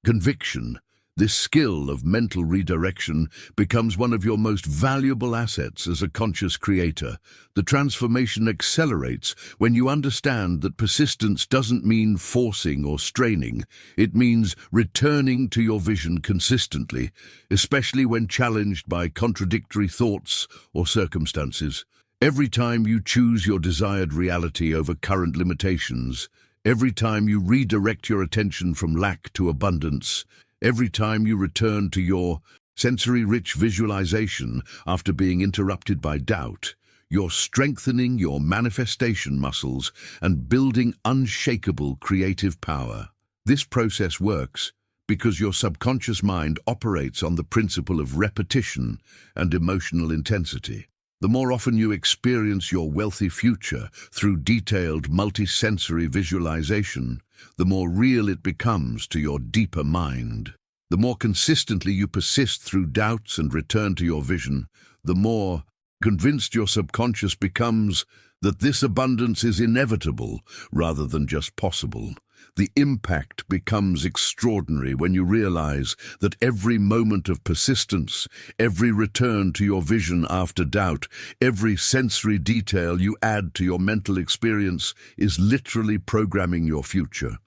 conviction. This skill of mental redirection becomes one of your most valuable assets as a conscious creator. The transformation accelerates when you understand that persistence doesn't mean forcing or straining. It means returning to your vision consistently, especially when challenged by contradictory thoughts or circumstances. Every time you choose your desired reality over current limitations, every time you redirect your attention from lack to abundance, every time you return to your sensory-rich visualization after being interrupted by doubt, you're strengthening your manifestation muscles and building unshakable creative power. This process works because your subconscious mind operates on the principle of repetition and emotional intensity. The more often you experience your wealthy future through detailed multisensory visualization, the more real it becomes to your deeper mind. The more consistently you persist through doubts and return to your vision, the more convinced your subconscious becomes that this abundance is inevitable rather than just possible. The impact becomes extraordinary when you realize that every moment of persistence, every return to your vision after doubt, every sensory detail you add to your mental experience is literally programming your future.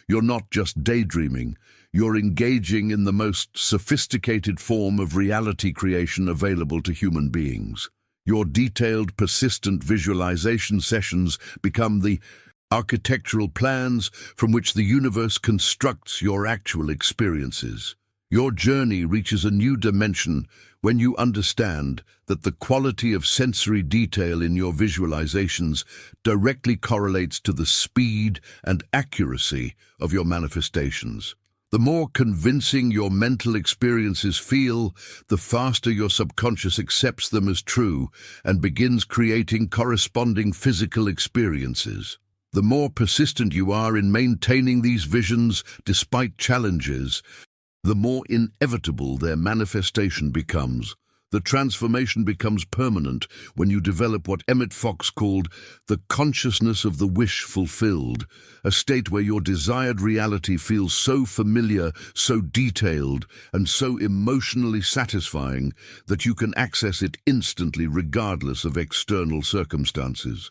You're not just daydreaming, you're engaging in the most sophisticated form of reality creation available to human beings. Your detailed, persistent visualization sessions become the architectural plans from which the universe constructs your actual experiences. Your journey reaches a new dimension when you understand that the quality of sensory detail in your visualizations directly correlates to the speed and accuracy of your manifestations. The more convincing your mental experiences feel, the faster your subconscious accepts them as true and begins creating corresponding physical experiences. The more persistent you are in maintaining these visions despite challenges, the more inevitable their manifestation becomes. The transformation becomes permanent when you develop what Emmet Fox called the consciousness of the wish fulfilled, a state where your desired reality feels so familiar, so detailed, and so emotionally satisfying that you can access it instantly regardless of external circumstances.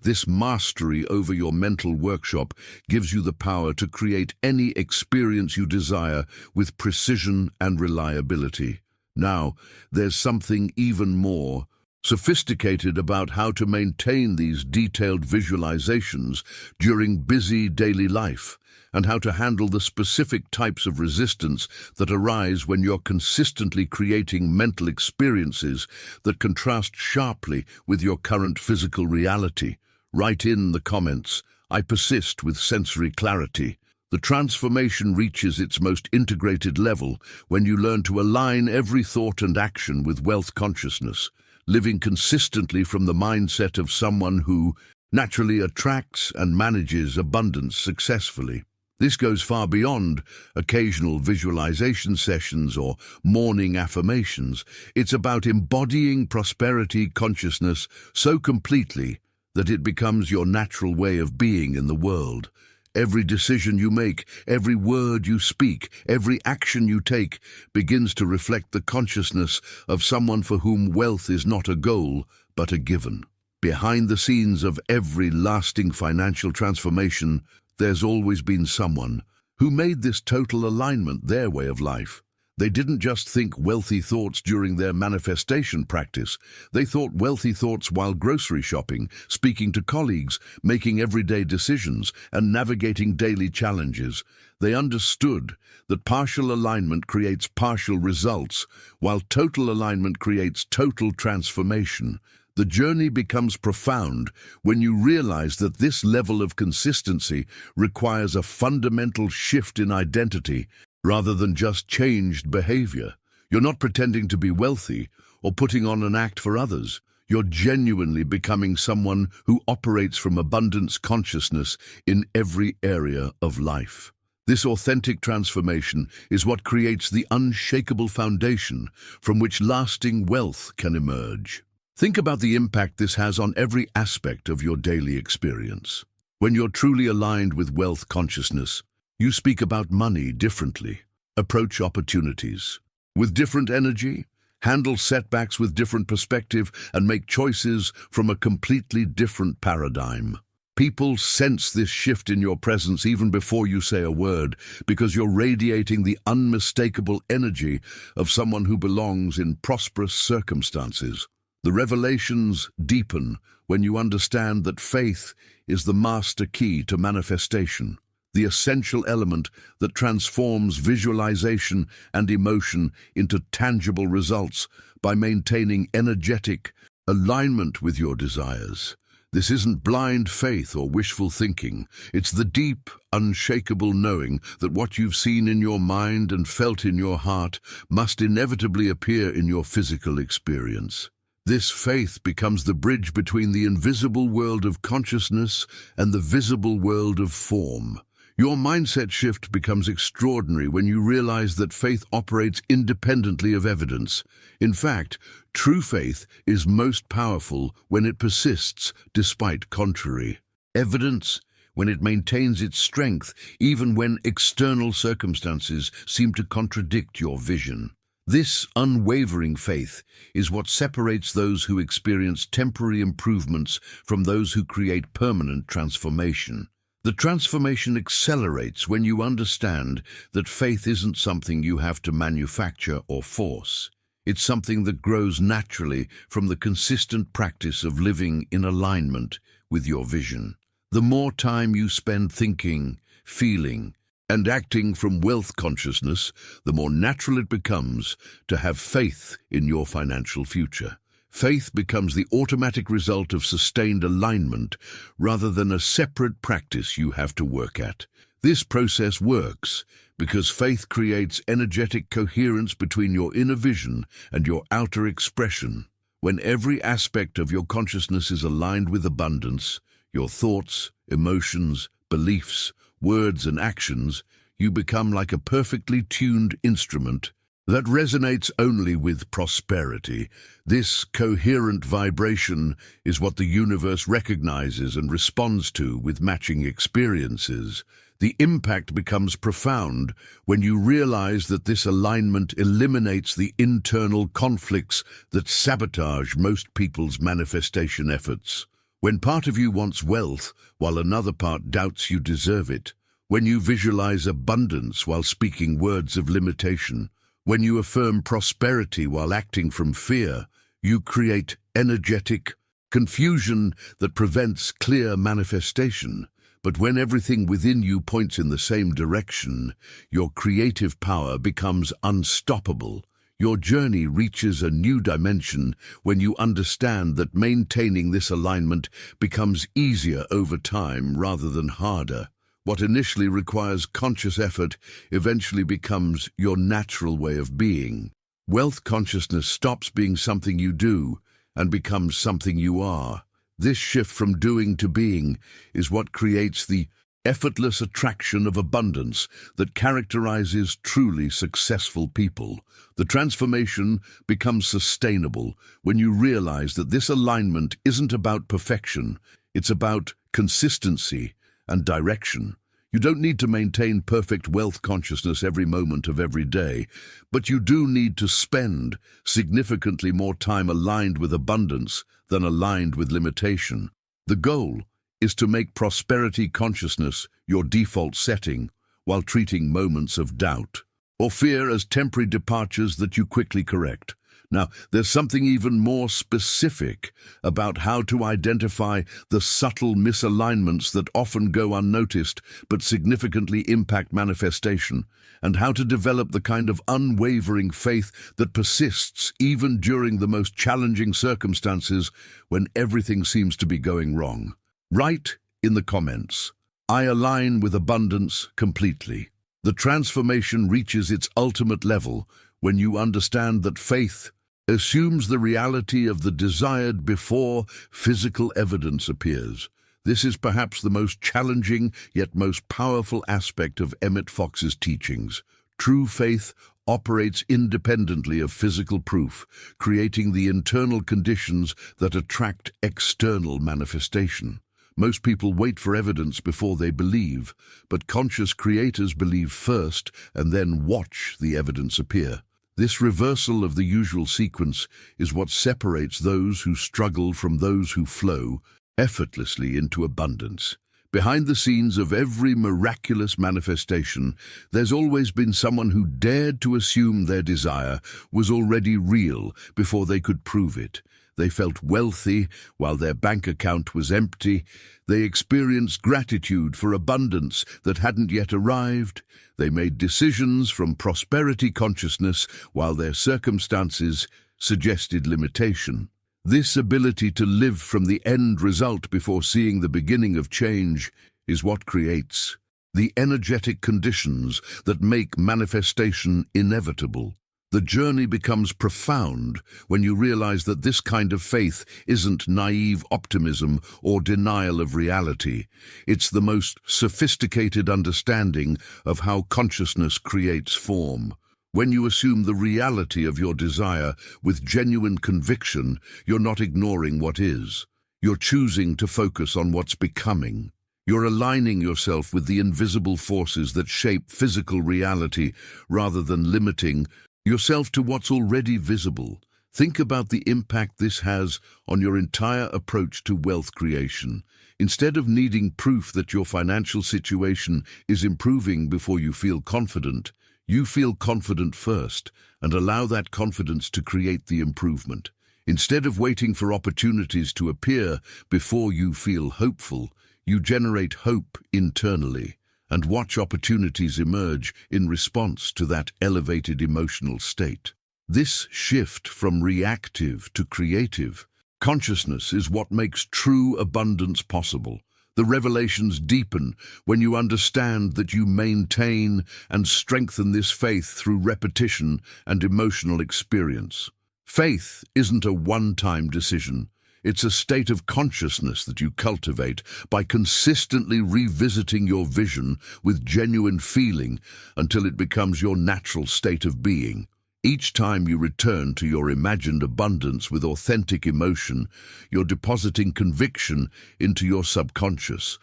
This mastery over your mental workshop gives you the power to create any experience you desire with precision and reliability. Now, there's something even more sophisticated about how to maintain these detailed visualizations during busy daily life, and how to handle the specific types of resistance that arise when you're consistently creating mental experiences that contrast sharply with your current physical reality. Write in the comments, "I persist with sensory clarity." The transformation reaches its most integrated level when you learn to align every thought and action with wealth consciousness, living consistently from the mindset of someone who naturally attracts and manages abundance successfully. This goes far beyond occasional visualization sessions or morning affirmations. It's about embodying prosperity consciousness so completely that it becomes your natural way of being in the world. Every decision you make, every word you speak, every action you take begins to reflect the consciousness of someone for whom wealth is not a goal, but a given. Behind the scenes of every lasting financial transformation, there's always been someone who made this total alignment their way of life. They didn't just think wealthy thoughts during their manifestation practice. They thought wealthy thoughts while grocery shopping, speaking to colleagues, making everyday decisions, and navigating daily challenges. They understood that partial alignment creates partial results, while total alignment creates total transformation. The journey becomes profound when you realize that this level of consistency requires a fundamental shift in identity rather than just changed behavior. You're not pretending to be wealthy or putting on an act for others. You're genuinely becoming someone who operates from abundance consciousness in every area of life. This authentic transformation is what creates the unshakable foundation from which lasting wealth can emerge. Think about the impact this has on every aspect of your daily experience. When you're truly aligned with wealth consciousness, you speak about money differently, approach opportunities with different energy, handle setbacks with different perspective, and make choices from a completely different paradigm. People sense this shift in your presence even before you say a word, because you're radiating the unmistakable energy of someone who belongs in prosperous circumstances. The revelations deepen when you understand that faith is the master key to manifestation, the essential element that transforms visualization and emotion into tangible results by maintaining energetic alignment with your desires. This isn't blind faith or wishful thinking. It's the deep, unshakable knowing that what you've seen in your mind and felt in your heart must inevitably appear in your physical experience. This faith becomes the bridge between the invisible world of consciousness and the visible world of form. Your mindset shift becomes extraordinary when you realize that faith operates independently of evidence. In fact, true faith is most powerful when it persists despite contrary evidence, when it maintains its strength even when external circumstances seem to contradict your vision. This unwavering faith is what separates those who experience temporary improvements from those who create permanent transformation. The transformation accelerates when you understand that faith isn't something you have to manufacture or force. It's something that grows naturally from the consistent practice of living in alignment with your vision. The more time you spend thinking, feeling, and acting from wealth consciousness, the more natural it becomes to have faith in your financial future. Faith becomes the automatic result of sustained alignment rather than a separate practice you have to work at. This process works because faith creates energetic coherence between your inner vision and your outer expression. When every aspect of your consciousness is aligned with abundance, your thoughts, emotions, beliefs, words, and actions, you become like a perfectly tuned instrument that resonates only with prosperity. This coherent vibration is what the universe recognizes and responds to with matching experiences. The impact becomes profound when you realize that this alignment eliminates the internal conflicts that sabotage most people's manifestation efforts. When part of you wants wealth while another part doubts you deserve it, when you visualize abundance while speaking words of limitation, when you affirm prosperity while acting from fear, you create energetic confusion that prevents clear manifestation. But when everything within you points in the same direction, your creative power becomes unstoppable. Your journey reaches a new dimension when you understand that maintaining this alignment becomes easier over time rather than harder. What initially requires conscious effort eventually becomes your natural way of being. Wealth consciousness stops being something you do and becomes something you are. This shift from doing to being is what creates the effortless attraction of abundance that characterizes truly successful people. The transformation becomes sustainable when you realize that this alignment isn't about perfection, it's about consistency and direction. You don't need to maintain perfect wealth consciousness every moment of every day, but you do need to spend significantly more time aligned with abundance than aligned with limitation. The goal is to make prosperity consciousness your default setting while treating moments of doubt or fear as temporary departures that you quickly correct. Now, there's something even more specific about how to identify the subtle misalignments that often go unnoticed but significantly impact manifestation, and how to develop the kind of unwavering faith that persists even during the most challenging circumstances when everything seems to be going wrong. Write in the comments, "I align with abundance completely." The transformation reaches its ultimate level when you understand that faith assumes the reality of the desired before physical evidence appears. This is perhaps the most challenging yet most powerful aspect of Emmet Fox's teachings. True faith operates independently of physical proof, creating the internal conditions that attract external manifestation. Most people wait for evidence before they believe, but conscious creators believe first and then watch the evidence appear. This reversal of the usual sequence is what separates those who struggle from those who flow effortlessly into abundance. Behind the scenes of every miraculous manifestation, there's always been someone who dared to assume their desire was already real before they could prove it. They felt wealthy while their bank account was empty. They experienced gratitude for abundance that hadn't yet arrived. They made decisions from prosperity consciousness while their circumstances suggested limitation. This ability to live from the end result before seeing the beginning of change is what creates the energetic conditions that make manifestation inevitable. The journey becomes profound when you realize that this kind of faith isn't naive optimism or denial of reality. It's the most sophisticated understanding of how consciousness creates form. When you assume the reality of your desire with genuine conviction, you're not ignoring what is. You're choosing to focus on what's becoming. You're aligning yourself with the invisible forces that shape physical reality rather than limiting yourself to what's already visible. Think about the impact this has on your entire approach to wealth creation. Instead of needing proof that your financial situation is improving before you feel confident, you feel confident first and allow that confidence to create the improvement. Instead of waiting for opportunities to appear before you feel hopeful, you generate hope internally and watch opportunities emerge in response to that elevated emotional state. This shift from reactive to creative consciousness is what makes true abundance possible. The revelations deepen when you understand that you maintain and strengthen this faith through repetition and emotional experience. Faith isn't a one-time decision. It's a state of consciousness that you cultivate by consistently revisiting your vision with genuine feeling until it becomes your natural state of being. Each time you return to your imagined abundance with authentic emotion, you're depositing conviction into your subconscious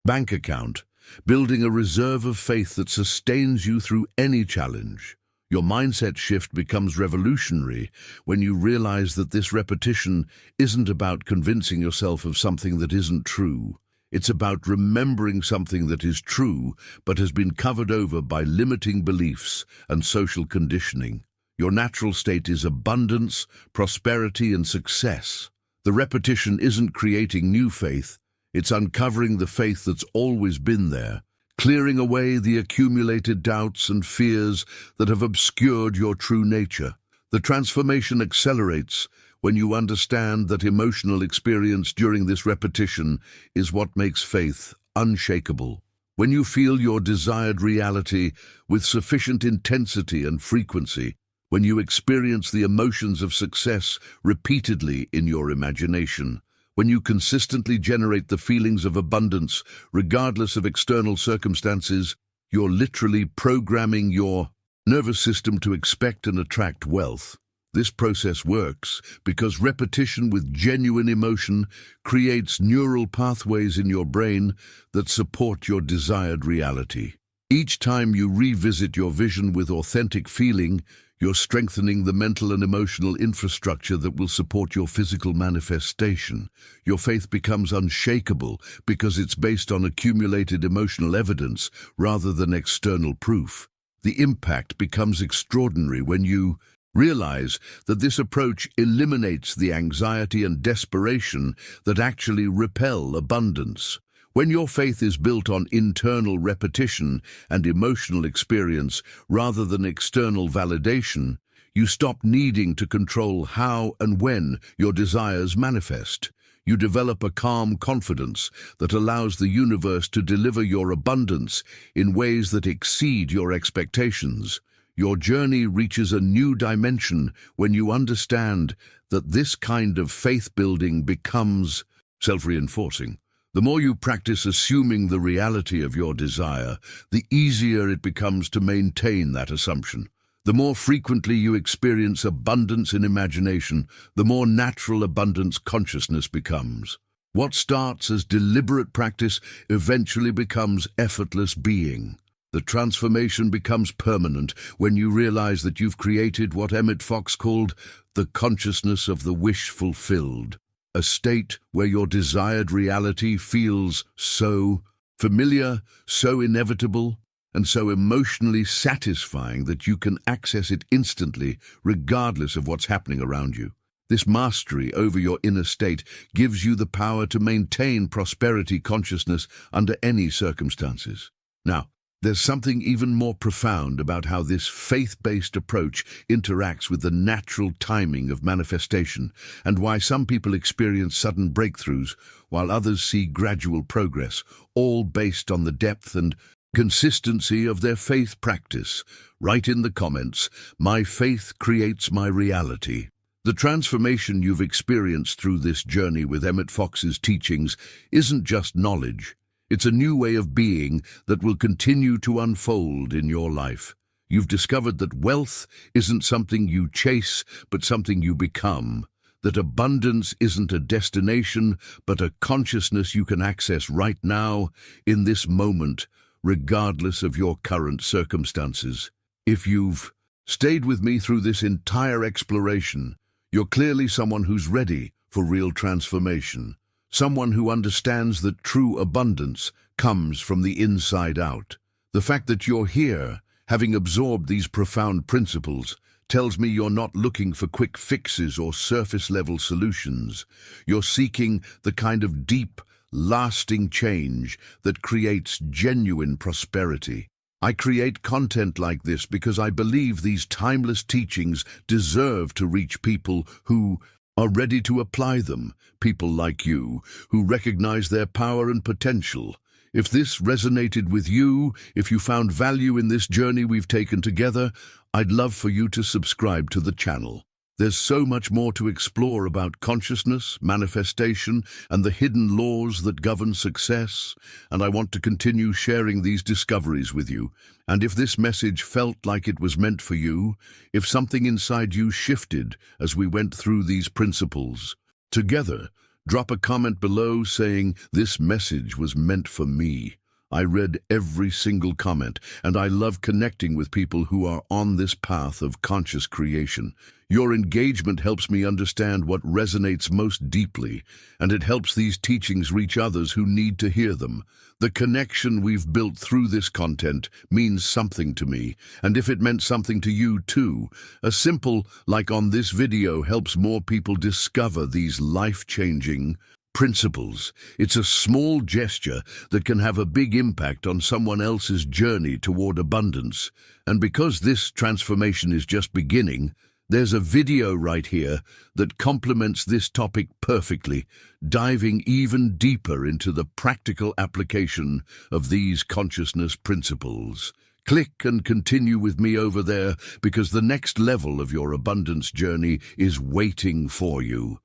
bank account, building a reserve of faith that sustains you through any challenge. Your mindset shift becomes revolutionary when you realize that this repetition isn't about convincing yourself of something that isn't true. It's about remembering something that is true but has been covered over by limiting beliefs and social conditioning. Your natural state is abundance, prosperity, and success. The repetition isn't creating new faith, it's uncovering the faith that's always been there, clearing away the accumulated doubts and fears that have obscured your true nature. The transformation accelerates when you understand that emotional experience during this repetition is what makes faith unshakable. When you feel your desired reality with sufficient intensity and frequency, when you experience the emotions of success repeatedly in your imagination, when you consistently generate the feelings of abundance regardless of external circumstances, you're literally programming your nervous system to expect and attract wealth. This process works because repetition with genuine emotion creates neural pathways in your brain that support your desired reality. Each time you revisit your vision with authentic feeling, you're strengthening the mental and emotional infrastructure that will support your physical manifestation. Your faith becomes unshakable because it's based on accumulated emotional evidence rather than external proof. The impact becomes extraordinary when you realize that this approach eliminates the anxiety and desperation that actually repel abundance. When your faith is built on internal repetition and emotional experience rather than external validation, you stop needing to control how and when your desires manifest. You develop a calm confidence that allows the universe to deliver your abundance in ways that exceed your expectations. Your journey reaches a new dimension when you understand that this kind of faith building becomes self-reinforcing. The more you practice assuming the reality of your desire, the easier it becomes to maintain that assumption. The more frequently you experience abundance in imagination, the more natural abundance consciousness becomes. What starts as deliberate practice eventually becomes effortless being. The transformation becomes permanent when you realize that you've created what Emmet Fox called the consciousness of the wish fulfilled. A state where your desired reality feels so familiar, so inevitable, and so emotionally satisfying that you can access it instantly, regardless of what's happening around you. This mastery over your inner state gives you the power to maintain prosperity consciousness under any circumstances. Now, There's something even more profound about how this faith-based approach interacts with the natural timing of manifestation, and why some people experience sudden breakthroughs while others see gradual progress, all based on the depth and consistency of their faith practice. Write in the comments, "My faith creates my reality." The transformation you've experienced through this journey with Emmet Fox's teachings isn't just knowledge. It's a new way of being that will continue to unfold in your life. You've discovered that wealth isn't something you chase, but something you become. That abundance isn't a destination, but a consciousness you can access right now, in this moment, regardless of your current circumstances. If you've stayed with me through this entire exploration, you're clearly someone who's ready for real transformation. Someone who understands that true abundance comes from the inside out. The fact that you're here, having absorbed these profound principles, tells me you're not looking for quick fixes or surface-level solutions. You're seeking the kind of deep, lasting change that creates genuine prosperity. I create content like this because I believe these timeless teachings deserve to reach people who are ready to apply them, people like you, who recognize their power and potential. If this resonated with you, if you found value in this journey we've taken together, I'd love for you to subscribe to the channel. There's so much more to explore about consciousness, manifestation, and the hidden laws that govern success, and I want to continue sharing these discoveries with you. And if this message felt like it was meant for you, if something inside you shifted as we went through these principles together, drop a comment below saying, "This message was meant for me." I read every single comment, and I love connecting with people who are on this path of conscious creation. Your engagement helps me understand what resonates most deeply, and it helps these teachings reach others who need to hear them. The connection we've built through this content means something to me, and if it meant something to you too, a simple like on this video helps more people discover these life-changing principles. It's a small gesture that can have a big impact on someone else's journey toward abundance. And because this transformation is just beginning, there's a video right here that complements this topic perfectly, diving even deeper into the practical application of these consciousness principles. Click and continue with me over there, because the next level of your abundance journey is waiting for you.